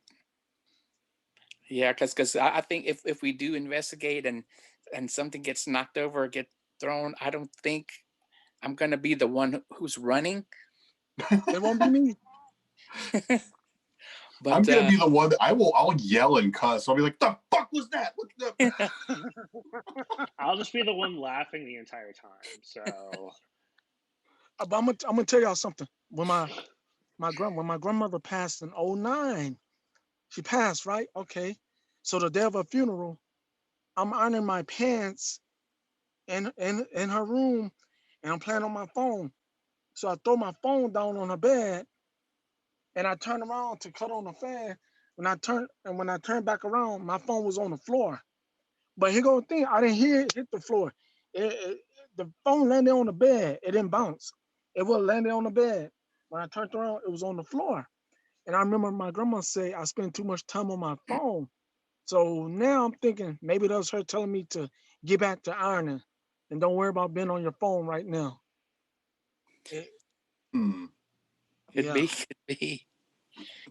Speaker 4: yeah, because I think if we do investigate and something gets knocked over or get thrown, I don't think I'm gonna be the one who's running.
Speaker 3: It won't be me.
Speaker 2: I'm
Speaker 4: But
Speaker 2: gonna be the one that I'll yell and cuss. I'll be like, "The fuck was that? What the?"
Speaker 1: I'll just be the one laughing the entire time. So
Speaker 3: But I'm gonna tell y'all something. When my grandmother passed in '09, she passed, right? Okay. So the day of her funeral, I'm ironing my pants in her room, and I'm playing on my phone. So I throw my phone down on her bed, and I turn around to cut on the fan. When I turned back around, my phone was on the floor. But here go the thing, I didn't hear it hit the floor. The phone landed on the bed. It didn't bounce. It was landed on the bed. When I turned around, it was on the floor. And I remember my grandma say I spend too much time on my phone. So now I'm thinking maybe that was her telling me to get back to ironing and don't worry about being on your phone right now. It,
Speaker 2: Hmm.
Speaker 4: could
Speaker 3: yeah.
Speaker 4: be,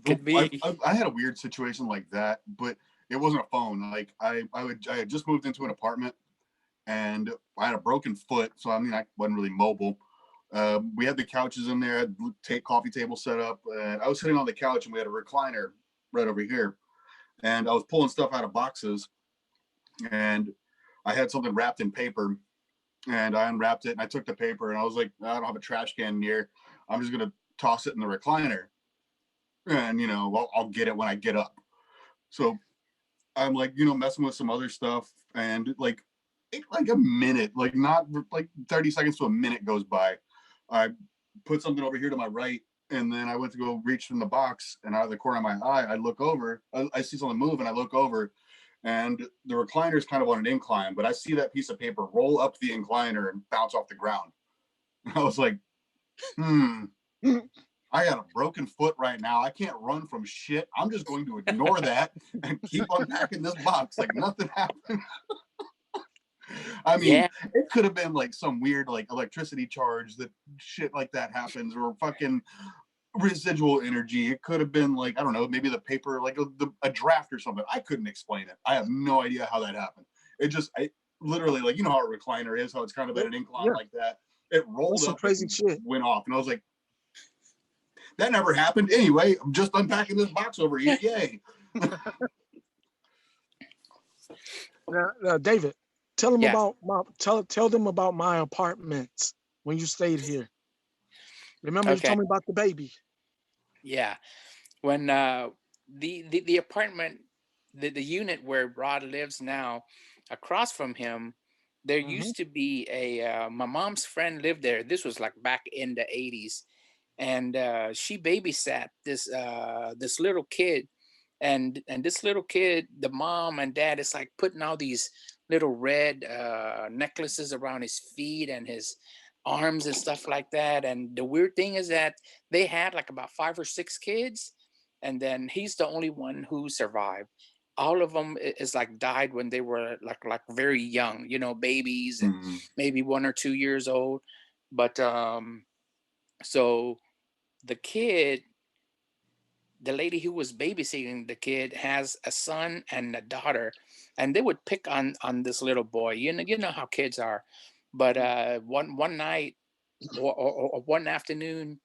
Speaker 4: could be.
Speaker 2: I had a weird situation like that, but it wasn't a phone. Like I had just moved into an apartment and I had a broken foot, so I mean I wasn't really mobile. We had the couches in there, had coffee table set up, and I was sitting on the couch and we had a recliner right over here, and I was pulling stuff out of boxes, and I had something wrapped in paper, and I unwrapped it and I took the paper and I was like, I don't have a trash can near. I'm just gonna toss it in the recliner, and I'll get it when I get up. So I'm like, messing with some other stuff, and like a minute, like not like 30 seconds to a minute goes by. I put something over here to my right, And then I went to go reach in the box, and out of the corner of my eye, I look over. I see something move, and I look over, and the recliner is kind of on an incline, but I see that piece of paper roll up the incliner and bounce off the ground. And I was like, I got a broken foot right now. I can't run from shit. I'm just going to ignore that and keep unpacking this box like nothing happened. I mean,
Speaker 4: Yeah.
Speaker 2: it could have been like some weird like electricity charge that shit like that happens, or fucking residual energy. It could have been like, I don't know, maybe the paper, like a draft or something. I couldn't explain it. I have no idea how that happened. It just, I literally, like, you know how a recliner is, how it's kind of at an incline like that. It rolled
Speaker 3: That's some
Speaker 2: up
Speaker 3: crazy
Speaker 2: and
Speaker 3: shit.
Speaker 2: went off. And I was like, that never happened. Anyway, I'm just unpacking this box over here. Yay.
Speaker 3: Now, David, tell them
Speaker 4: Yeah.
Speaker 3: about tell them about my apartments when you stayed here. Remember you
Speaker 4: Okay.
Speaker 3: told me about the baby.
Speaker 4: Yeah. When the apartment, the unit where Rod lives now, across from him, there used to be a my mom's friend lived there. This was like back in the 80s, and she babysat this little kid, and this little kid, the mom and dad, is like putting all these little red necklaces around his feet and his arms and stuff like that. And the weird thing is that they had like about 5 or 6 kids, and then he's the only one who survived. All of them is like died when they were like very young, you know, babies, and maybe 1 or 2 years old. But so the kid, the lady who was babysitting the kid, has a son and a daughter, and they would pick on this little boy. You know how kids are. But one night, or one afternoon,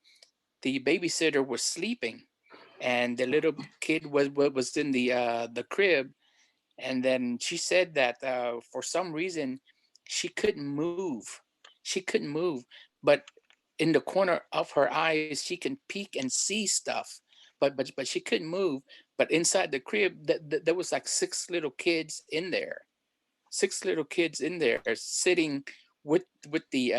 Speaker 4: the babysitter was sleeping, and the little kid was in the crib. And then she said that for some reason she couldn't move. She couldn't move, but in the corner of her eyes she can peek and see stuff, but she couldn't move. But inside the crib, there was like 6 little kids in there, 6 little kids in there sitting with the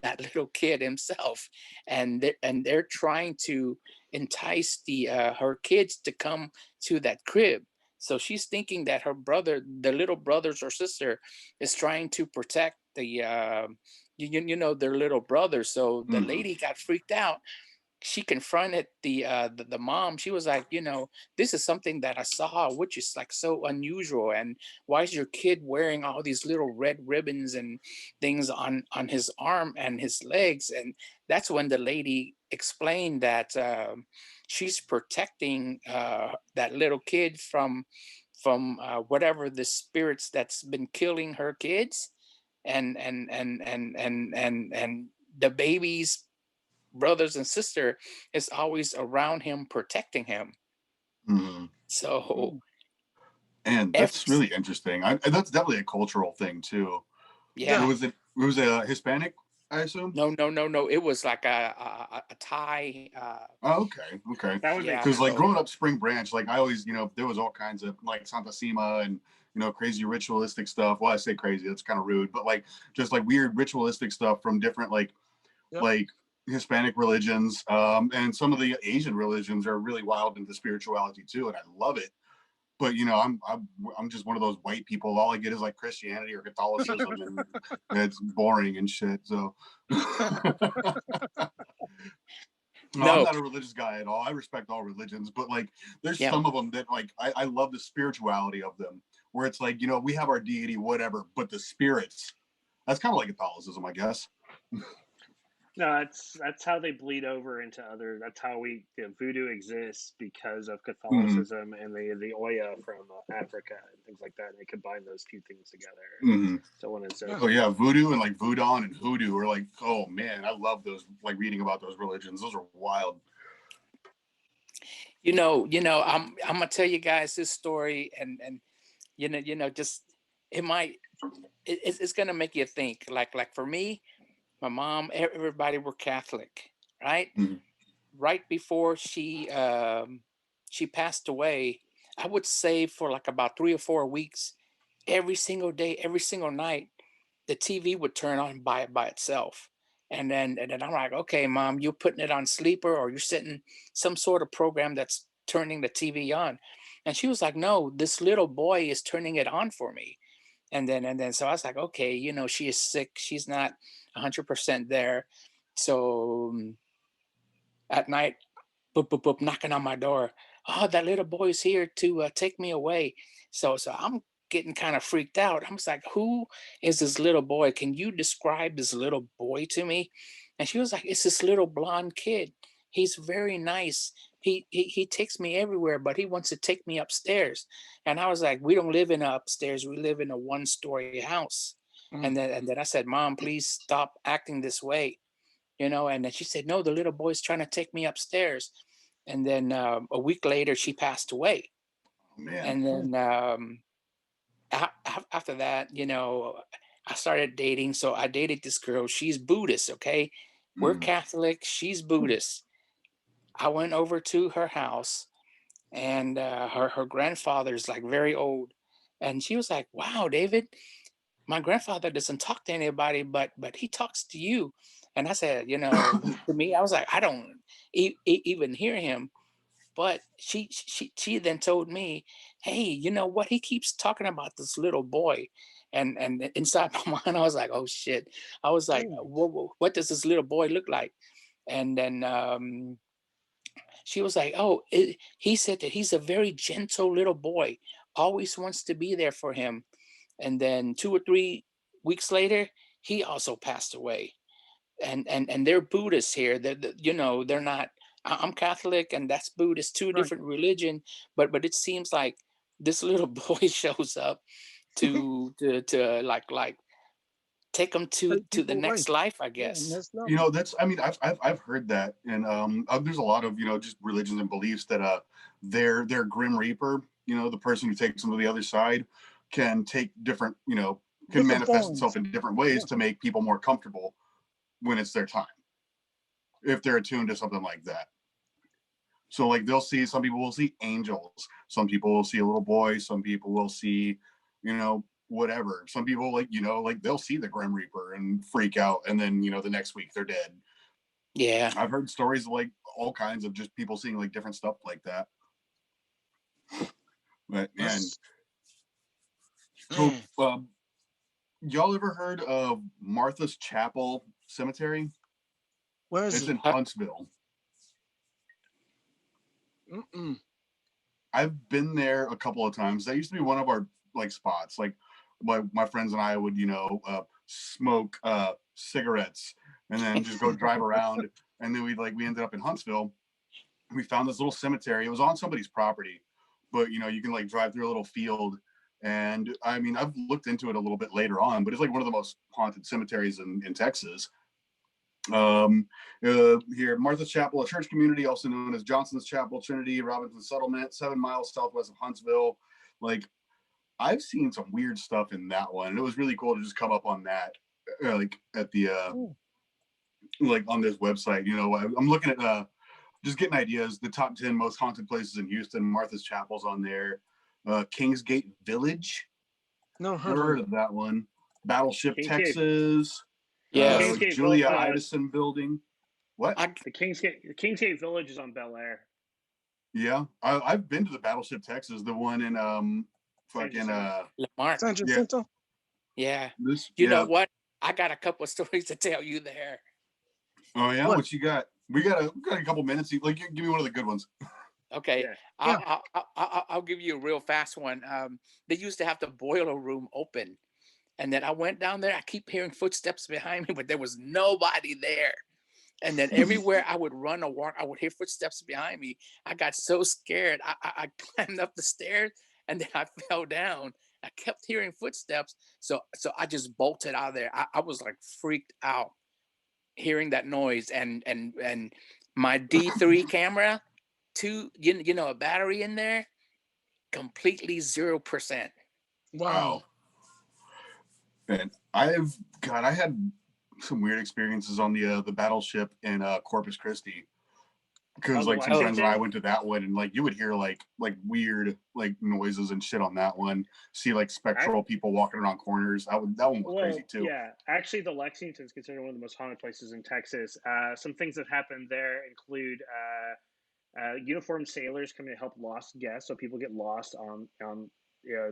Speaker 4: that little kid himself, and they're trying to entice the her kids to come to that crib. So she's thinking that her brother, the little brothers or sister, is trying to protect the you know, their little brother. So the lady got freaked out. She confronted the mom. She was like, you know, this is something that I saw, which is like so unusual. And why is your kid wearing all these little red ribbons and things on his arm and his legs? And that's when the lady explained that she's protecting that little kid from whatever the spirits that's been killing her kids, and the baby's brothers and sister is always around him protecting him. So
Speaker 2: And that's
Speaker 4: if
Speaker 2: really interesting. That's definitely a cultural thing too.
Speaker 4: yeah,
Speaker 2: It was a Hispanic, I assume.
Speaker 4: no, it was like a Thai
Speaker 2: Oh, okay.
Speaker 1: That would make
Speaker 4: yeah.
Speaker 2: Because
Speaker 1: sense.
Speaker 2: like
Speaker 4: So
Speaker 2: growing up Spring Branch, like I always, you know, there was all kinds of like Santa Sima and, you know, crazy ritualistic stuff. Well, I say crazy, that's kind of rude, but like just like weird ritualistic stuff from different like Hispanic religions, and some of the Asian religions are really wild into spirituality too, and I love it. But you know, I'm just one of those white people. All I get is like Christianity or Catholicism, and it's boring and shit. So no, I'm
Speaker 4: no,
Speaker 2: not a religious guy at all. I respect all religions, but like there's
Speaker 4: yeah.
Speaker 2: some of them that like I love the spirituality of them, where it's like, you know, we have our deity, whatever, but the spirits, that's kind of like Catholicism, I guess.
Speaker 1: No, that's how they bleed over into other. That's how voodoo exists because of
Speaker 2: Mm-hmm.
Speaker 1: Catholicism and the Oya from Africa and things like that. And they combine those two things together,
Speaker 2: Mm-hmm.
Speaker 1: so on and so
Speaker 2: Oh yeah,
Speaker 1: forth.
Speaker 2: voodoo and like voodoo and hoodoo are like, oh man, I love those. Like reading about those religions, those are wild.
Speaker 4: I'm gonna tell you guys this story, and just it might it's gonna make you think. Like for me, my mom, everybody were Catholic, right?
Speaker 2: Mm-hmm.
Speaker 4: Right before she passed away, I would say for like about 3 or 4 weeks, every single day, every single night, the TV would turn on by itself, And then I'm like, okay, mom, you're putting it on sleeper or you're setting some sort of program that's turning the TV on. And she was like, no, this little boy is turning it on for me. And then so I was like, okay, she is sick. She's not 100% there. So at night, boop, boop, boop, knocking on my door. Oh, that little boy's here to take me away. So I'm getting kind of freaked out. I'm just like, who is this little boy? Can you describe this little boy to me? And she was like, it's this little blonde kid. He's very nice. He takes me everywhere, but he wants to take me upstairs. And I was like, we don't live in a upstairs. We live in a one-story house. And then I said, Mom, please stop acting this way. And then she said, no, the little boy's trying to take me upstairs. And then a week later, she passed away.
Speaker 2: Oh, man.
Speaker 4: And then after that, I started dating. So I dated this girl. She's Buddhist. Okay. We're Catholic. She's Buddhist. I went over to her house, and her grandfather's like very old. And she was like, wow, David, my grandfather doesn't talk to anybody, but he talks to you. And I said, to me, I was like, I don't even hear him. But she then told me, hey, you know what? He keeps talking about this little boy. And inside my mind, I was like, oh shit. I was like, what does this little boy look like? And then she was like, oh, he said that he's a very gentle little boy, always wants to be there for him. And then 2 or 3 weeks later, he also passed away. And they're Buddhists here. They're not. I'm Catholic, and that's Buddhist, two different religion. But it seems like this little boy shows up to like take them to the next life, I guess.
Speaker 2: That's, I mean, I've heard that, and there's a lot of just religions and beliefs that their Grim Reaper, the person who takes them to the other side, can take different, can manifest itself in different ways to make people more comfortable when it's their time, if they're attuned to something like that. So like some people will see angels, some people will see a little boy, some people will see, whatever. Some people like they'll see the Grim Reaper and freak out, and then the next week they're dead.
Speaker 4: Yeah,
Speaker 2: I've heard stories of like all kinds of just people seeing like different stuff like that. But man, so y'all ever heard of Martha's Chapel Cemetery?
Speaker 3: Where is
Speaker 2: it's
Speaker 3: it?
Speaker 2: in Huntsville. I've been there a couple of times. That used to be one of our like spots. Like my friends and I would, smoke cigarettes and then just go drive around. And then we ended up in Huntsville. We found this little cemetery. It was on somebody's property, but you can like drive through a little field. And I mean, I've looked into it a little bit later on, but it's like one of the most haunted cemeteries in Texas. Here, Martha's Chapel, a church community, also known as Johnson's Chapel, Trinity, Robinson Settlement, 7 miles southwest of Huntsville. Like, I've seen some weird stuff in that one. And it was really cool to just come up on that, like at the, like on this website. I'm looking at, just getting ideas. The top 10 most haunted places in Houston. Martha's Chapel's on there. Kingsgate Village.
Speaker 3: No,
Speaker 2: heard of that one. Battleship, Texas.
Speaker 4: Yeah.
Speaker 2: Julia Idison Building. What?
Speaker 1: The Kingsgate Village is on Bel Air.
Speaker 2: Yeah, I've been to the Battleship, Texas, the one in
Speaker 4: Lamar.
Speaker 3: San Jacinto.
Speaker 4: Yeah. You know what? I got a couple of stories to tell you there.
Speaker 2: Oh yeah, what you got? We got a couple minutes. Like, give me one of the good ones.
Speaker 4: Okay, I'll give you a real fast one. They used to have the boiler room open. And then I went down there. I keep hearing footsteps behind me, but there was nobody there. And then everywhere I would run or walk, I would hear footsteps behind me. I got so scared. I climbed up the stairs and then I fell down. I kept hearing footsteps. So I just bolted out of there. I was like freaked out hearing that noise. And my D3 camera, a battery in there, completely 0%.
Speaker 3: Wow.
Speaker 2: And I had some weird experiences on the Battleship in Corpus Christi. Because
Speaker 1: the
Speaker 2: like some friends and I
Speaker 1: Lexington?
Speaker 2: went to that one, and like you would hear like weird like noises and shit on that one. See like spectral people walking around corners. That one was crazy too.
Speaker 1: Yeah, actually, the Lexington is considered one of the most haunted places in Texas. Some things that happen there include uniformed sailors coming to help lost guests. So people get lost on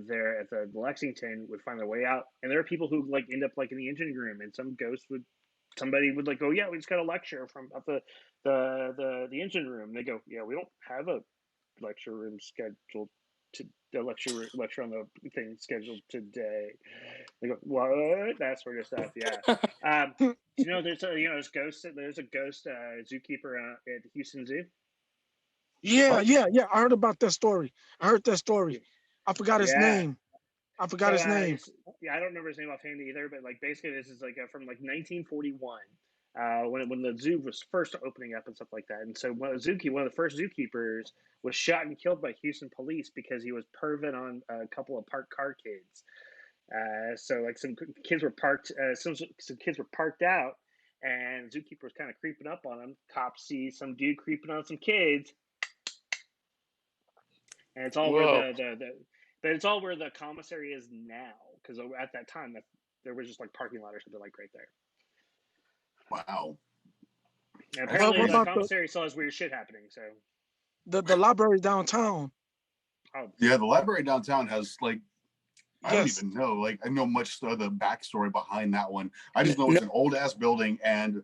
Speaker 1: there at the Lexington, would find their way out, and there are people who like end up like in the engine room, and somebody would like go, yeah, we just got a lecture from up the engine room. They go, yeah, we don't have a lecture room scheduled to the lecture on the thing scheduled today. They go, what? That sort of stuff. Yeah. There's a ghost zookeeper at Houston Zoo.
Speaker 3: Yeah. I heard about that story. I heard that story. I forgot his
Speaker 1: Yeah.
Speaker 3: name. I forgot his name.
Speaker 1: I don't remember his name offhand either, but like basically this is like from like 1941. When the zoo was first opening up and stuff like that, and so one of the first zookeepers was shot and killed by Houston police because he was perving on a couple of parked car kids. So like some kids were parked, some kids were parked out, and the zookeeper was kind of creeping up on them. Cops see some dude creeping on some kids, and it's all where
Speaker 4: Whoa.
Speaker 1: but it's all where the commissary is now, because at that time there was just like parking lot or something like right there.
Speaker 2: Wow.
Speaker 1: And apparently the commissary still has weird shit happening. So
Speaker 3: the library downtown.
Speaker 1: Oh
Speaker 2: yeah, the library downtown has like I don't even know. Like I know much of the backstory behind that one. I just know it's an old ass building, and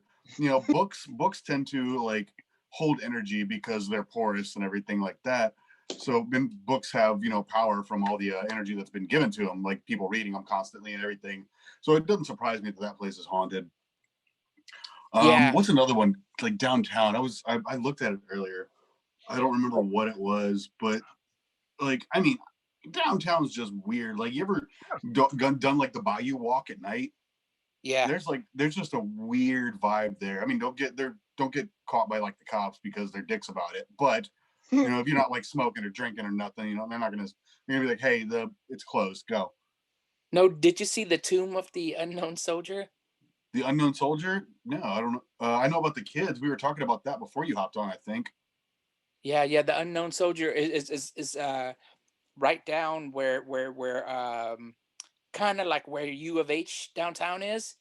Speaker 2: books tend to like hold energy because they're porous and everything like that. So books have power from all the energy that's been given to them, like people reading them constantly and everything. So it doesn't surprise me that place is haunted. What's another one like downtown? I looked at it earlier. I don't remember what it was, but like I mean, downtown's just weird. Like you ever done like the Bayou Walk at night?
Speaker 4: Yeah.
Speaker 2: There's just a weird vibe there. I mean, don't get caught by like the cops because they're dicks about it. But if you're not like smoking or drinking or nothing, they're gonna be like, hey, it's closed, go.
Speaker 4: No, did you see the tomb of the unknown soldier?
Speaker 2: The unknown soldier? No, I don't know. I know about the kids. We were talking about that before you hopped on, I think.
Speaker 4: Yeah. The unknown soldier is right down where kind of like where U of H downtown is,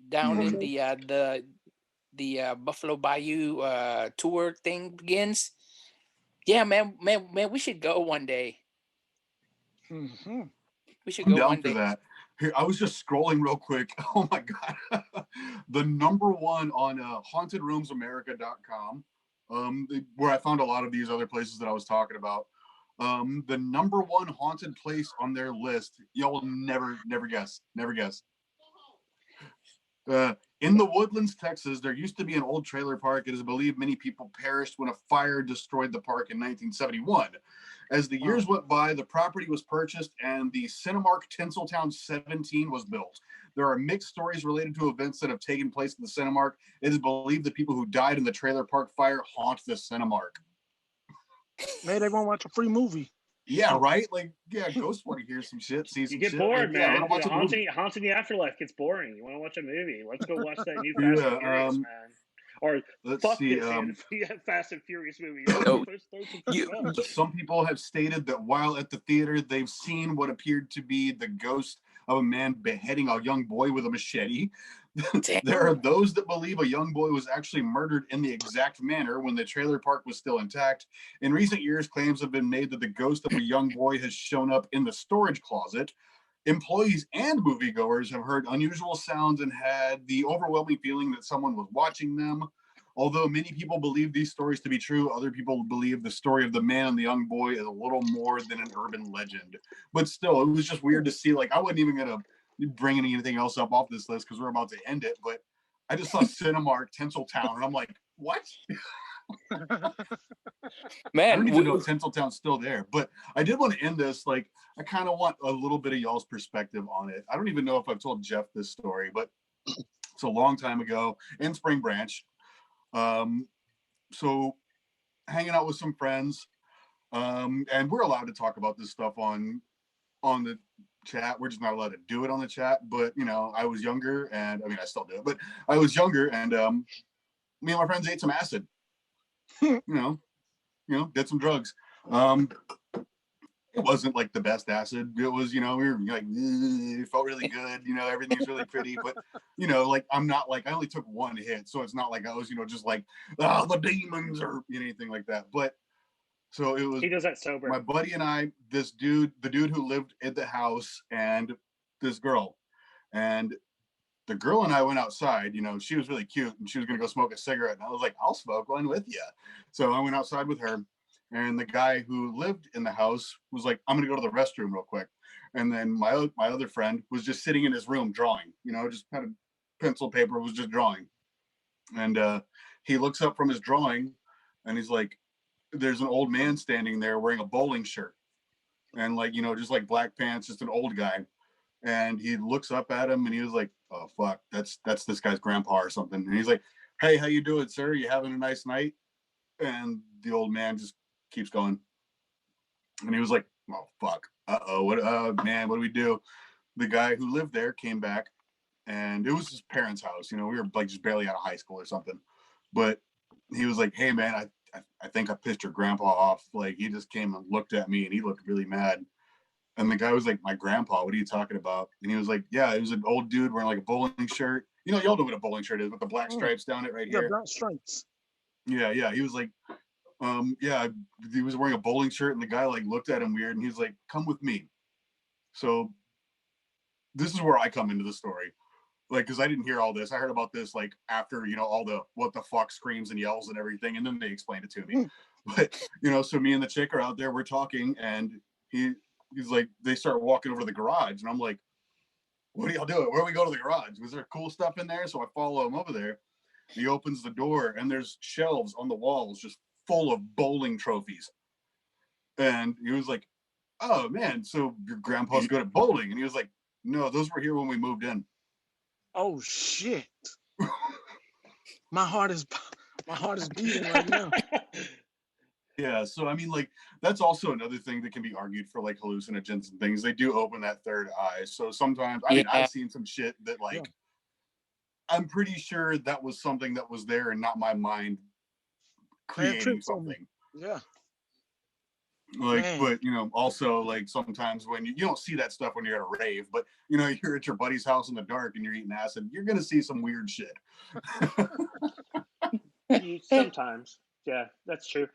Speaker 4: down in the Buffalo Bayou tour thing begins. Yeah, man, we should go one day.
Speaker 3: Mm-hmm.
Speaker 4: We should
Speaker 2: I'm
Speaker 4: go
Speaker 2: down
Speaker 4: one
Speaker 2: for
Speaker 4: day.
Speaker 2: that. Here, I was just scrolling real quick. Oh my god, the number one on hauntedroomsamerica.com, where I found a lot of these other places that I was talking about. The number one haunted place on their list, y'all will never guess. In the Woodlands, Texas, there used to be an old trailer park. It is believed many people perished when a fire destroyed the park in 1971. As the years went by, the property was purchased and the Cinemark Tinseltown 17 was built. There are mixed stories related to events that have taken place in the Cinemark. It is believed the people who died in the trailer park fire haunt the Cinemark.
Speaker 3: Maybe they want to watch a free movie.
Speaker 2: Yeah, right? Like, yeah, ghosts want to hear some shit, see some
Speaker 1: you get
Speaker 2: shit.
Speaker 1: bored,
Speaker 2: like, yeah,
Speaker 1: man.
Speaker 2: watch a movie.
Speaker 1: Haunting the afterlife gets boring. You want to watch a movie? Let's go watch that new Fast and Furious, man. Or fuck this Fast and Furious movie.
Speaker 2: Some people have stated that while at the theater, they've seen what appeared to be the ghost of a man beheading a young boy with a machete. There are those that believe a young boy was actually murdered in the exact manner when the trailer park was still intact. In recent years, claims have been made that the ghost of a young boy has shown up in the storage closet. Employees and moviegoers have heard unusual sounds and had the overwhelming feeling that someone was watching them. Although many people believe these stories to be true, other people believe the story of the man and the young boy is a little more than an urban legend. But still, it was just weird to see. Like, I wasn't even going to bring anything else up off this list because we're about to end it. But I just saw Cinemark, Tinseltown, and I'm like, what? Man, I don't even know if Tinseltown's still there. But I did want to end this. Like, I kind of want a little bit of y'all's perspective on it. I don't even know if I've told Jeff this story, but it's a long time ago in Spring Branch. So hanging out with some friends, and we're allowed to talk about this stuff on the chat. We're just not allowed to do it on the chat. But I was younger, and I mean I still do it, but I was younger, and me and my friends ate some acid. did some drugs. It wasn't like the best acid. It was, we were like, it felt really good. Everything's really pretty. But, like, I'm not like, I only took one hit. So it's not like I was, just like, the demons or anything like that. But so it was.
Speaker 1: He does that sober.
Speaker 2: My buddy and I, the dude who lived at the house, and this girl. And the girl and I went outside. She was really cute and she was going to go smoke a cigarette. And I was like, I'll smoke one with you. So I went outside with her. And the guy who lived in the house was like, I'm going to go to the restroom real quick. And then my other friend was just sitting in his room drawing, just had a pencil paper, was just drawing. And he looks up from his drawing and he's like, there's an old man standing there wearing a bowling shirt. And like, just like black pants, just an old guy. And he looks up at him and he was like, oh, fuck, that's this guy's grandpa or something. And he's like, hey, how you doing, sir? You having a nice night? And the old man just keeps going. And he was like, oh, fuck. Uh-oh. Man, what do we do? The guy who lived there came back and it was his parents' house. We were like just barely out of high school or something. But he was like, hey, man, I think I pissed your grandpa off. Like, he just came and looked at me and he looked really mad. And the guy was like, my grandpa, what are you talking about? And he was like, yeah, it was an old dude wearing like a bowling shirt. Y'all know what a bowling shirt is with the black stripes down it right here.
Speaker 3: Black stripes.
Speaker 2: Yeah. He was like, he was wearing a bowling shirt and the guy like looked at him weird and he's like, come with me. So this is where I come into the story. Like, because I didn't hear all this. I heard about this like after, all the what the fuck screams and yells and everything. And then they explained it to me. But, so me and the chick are out there, we're talking and he's like, they start walking over to the garage and I'm like, what are y'all doing? Where do we go to the garage? Was there cool stuff in there? So I follow him over there. He opens the door and there's shelves on the walls just full of bowling trophies. And he was like, oh man, so your grandpa's good at bowling? And he was like, no, those were here when we moved in.
Speaker 3: Oh shit. my heart is beating right now.
Speaker 2: Yeah, so I mean, like, that's also another thing that can be argued for like hallucinogens and things. They do open that third eye. So sometimes, I mean, I've seen some shit that like, I'm pretty sure that was something that was there and not my mind creating something.
Speaker 3: Yeah.
Speaker 2: Like, man. But also like sometimes when you don't see that stuff when you're at a rave, but you're at your buddy's house in the dark and you're eating acid, you're gonna see some weird shit.
Speaker 1: Sometimes. Yeah, that's true.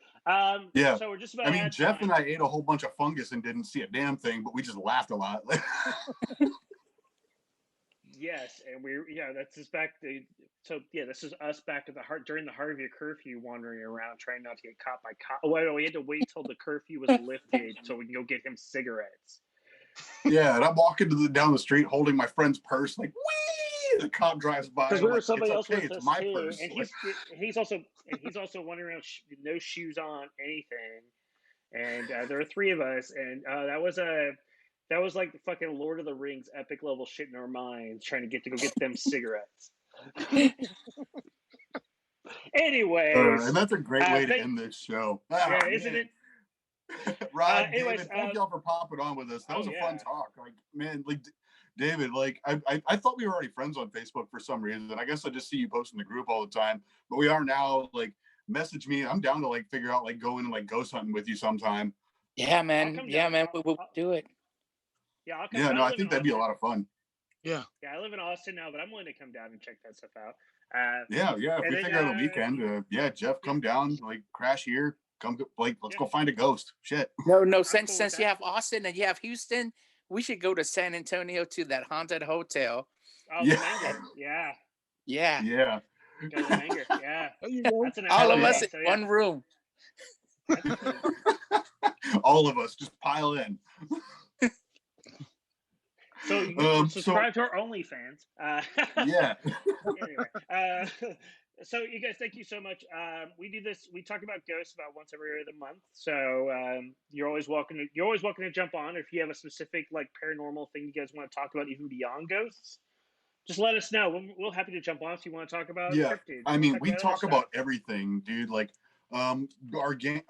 Speaker 2: Yeah.
Speaker 1: So we're just about.
Speaker 2: I mean, Jeff and I ate a whole bunch of fungus and didn't see a damn thing, but we just laughed a lot.
Speaker 1: Yes, and that's just back to. So yeah, this is us back to the during the Harvey curfew, wandering around trying not to get caught by cops. Oh, wait, we had to wait till the curfew was lifted so we can go get him cigarettes.
Speaker 2: Yeah, and I'm walking down the street holding my friend's purse, like, wee! The cop drives by.
Speaker 1: Because we were somebody else with us
Speaker 2: my
Speaker 1: too,
Speaker 2: purse.
Speaker 1: and he's also wandering around no shoes on, anything. And there were three of us, and that was like the fucking Lord of the Rings epic level shit in our minds, trying to go get them cigarettes. Anyways,
Speaker 2: and that's a great way to end this show.
Speaker 1: Yeah, isn't it?
Speaker 2: Rod, David, thank y'all for popping on with us. That was a fun talk. Like, man, like David, like I thought we were already friends on Facebook for some reason. I guess I just see you posting the group all the time, but we are now. Like, message me. I'm down to like figure out like going and like ghost hunting with you sometime.
Speaker 4: Yeah, man. Yeah, man. We'll do it.
Speaker 1: Yeah, I'll come.
Speaker 2: Yeah, no, I think that'd be a lot of fun.
Speaker 3: Yeah.
Speaker 1: Yeah, I live in Austin now, but I'm willing to come down and check that stuff out.
Speaker 2: Yeah. If we figure out a weekend, Jeff, come down, like crash here. Come, like, let's go find a ghost. Shit.
Speaker 4: No. Since you have Austin and you have Houston, we should go to San Antonio to that haunted hotel.
Speaker 1: Oh, yeah.
Speaker 2: Yeah.
Speaker 1: Go to Manger. Yeah.
Speaker 3: That's
Speaker 1: an
Speaker 4: all of us in one room.
Speaker 2: All of us just pile in.
Speaker 1: So you can subscribe to our OnlyFans.
Speaker 2: Yeah.
Speaker 1: Anyway, so you guys, thank you so much. We do this. We talk about ghosts about once every other month. So you're always welcome to jump on. If you have a specific like paranormal thing you guys want to talk about, even beyond ghosts, just let us know. We're happy to jump on if you want to talk about cryptids.
Speaker 2: I mean, we talk about everything, dude. Like, our game.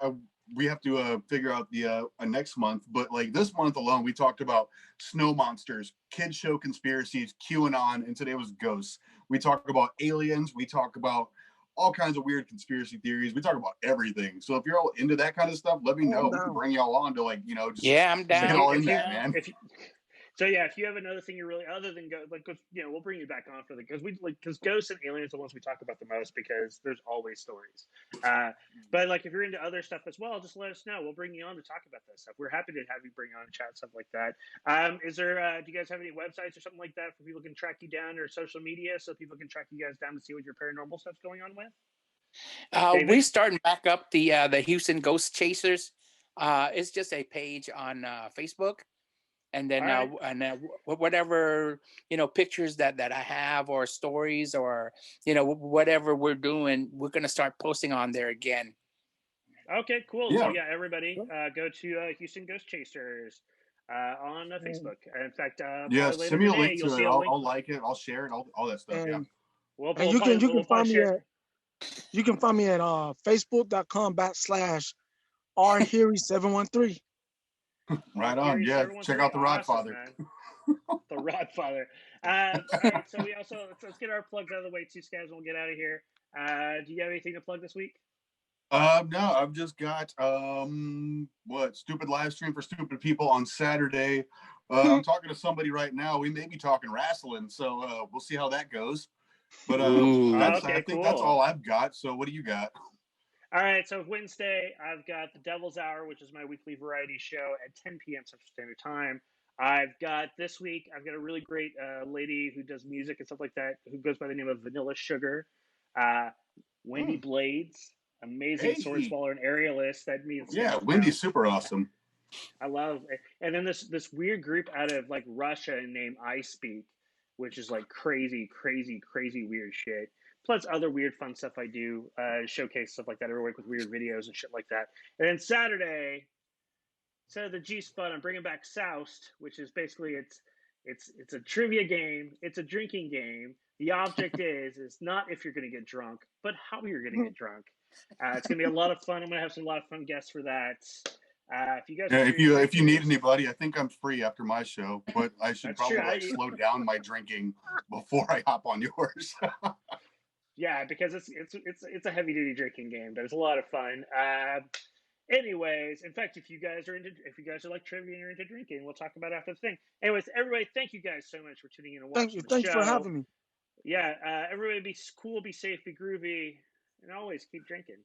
Speaker 2: We have to figure out the next month, but like this month alone, we talked about snow monsters, kid show conspiracies, QAnon, and today was ghosts. We talk about aliens. We talk about all kinds of weird conspiracy theories. We talk about everything. So if you're all into that kind of stuff, let me
Speaker 3: Oh,
Speaker 2: know.
Speaker 3: I'm
Speaker 2: We can
Speaker 3: down.
Speaker 2: bring y'all on to like, just
Speaker 4: Yeah, I'm
Speaker 2: get
Speaker 4: down.
Speaker 2: all
Speaker 1: If
Speaker 2: in
Speaker 1: you-
Speaker 2: that, man.
Speaker 1: If you, so yeah, if you have another thing you're really other than go like, 'cause, we'll bring you back on for because ghosts and aliens are the ones we talk about the most because there's always stories. But like if you're into other stuff as well, just let us know. We'll bring you on to talk about that stuff. We're happy to have you bring on and chat stuff like that. Is there? Do you guys have any websites or something like that for people can track you down or social media so people can track you guys down to see what your paranormal stuff's going on with?
Speaker 4: We're
Speaker 1: David?
Speaker 4: starting back up the Houston Ghost Chasers. It's just a page on Facebook, and then
Speaker 1: All right.
Speaker 4: whatever pictures that I have or stories or whatever we're doing, we're gonna start posting on there again.
Speaker 1: Okay, cool.
Speaker 2: Yeah.
Speaker 1: So yeah, everybody, go to Houston Ghost Chasers on Facebook. In fact,
Speaker 2: Yeah,
Speaker 1: probably later
Speaker 2: send me a
Speaker 1: today,
Speaker 2: link
Speaker 1: you'll
Speaker 2: to
Speaker 1: see
Speaker 2: it.
Speaker 1: a link.
Speaker 2: I'll like it. I'll share it. All that stuff. Yeah.
Speaker 3: And
Speaker 1: We'll
Speaker 3: and you can
Speaker 1: probably
Speaker 3: find me
Speaker 1: share.
Speaker 3: at facebook.com/rheary713.
Speaker 2: Right on. Yeah. Check out the
Speaker 1: Awesome,
Speaker 2: Rodfather.
Speaker 1: man. The Rodfather. All right, so we also let's get our plugs out of the way too, guys. We'll get out of here. Do you have anything to plug this week?
Speaker 2: No, I've just got stupid live stream for stupid people on Saturday. I'm talking to somebody right now. We may be talking wrestling, so we'll see how that goes. But
Speaker 4: Ooh.
Speaker 2: I
Speaker 1: Okay,
Speaker 2: think that's
Speaker 1: cool.
Speaker 2: all I've got. So what do you got?
Speaker 1: All right, so Wednesday, I've got the Devil's Hour, which is my weekly variety show at 10 p.m. Central Standard Time. I've got this week, I've got a really great lady who does music and stuff like that, who goes by the name of Vanilla Sugar, Wendy Blades, amazing sword
Speaker 2: Hey.
Speaker 1: swaller and aerialist. That means
Speaker 2: Yeah, Wendy's super awesome.
Speaker 1: I love it. And then this weird group out of like Russia named I Speak, which is like crazy weird shit. Plus other weird fun stuff I do, showcase stuff like that every week with weird videos and shit like that. And then Saturday, instead of the G Spot, I'm bringing back Soused, which is basically it's a trivia game. It's a drinking game. The object is not if you're going to get drunk, but how you're going to get drunk. It's going to be a lot of fun. I'm going to have a lot of fun guests for that. If you guys,
Speaker 2: Yeah, if you need anybody, I think I'm free after my show, but I should
Speaker 1: That's
Speaker 2: probably
Speaker 1: true.
Speaker 2: slow down my drinking before I hop on yours.
Speaker 1: Yeah, because it's a heavy duty drinking game, but it's a lot of fun. Anyways, in fact, if you guys are like trivia and you're into drinking, we'll talk about it after the thing. Anyways, everybody, thank you guys so much for tuning in and watching the
Speaker 3: Thank you
Speaker 1: show.
Speaker 3: for having me.
Speaker 1: Yeah, everybody be cool, be safe, be groovy, and always keep drinking.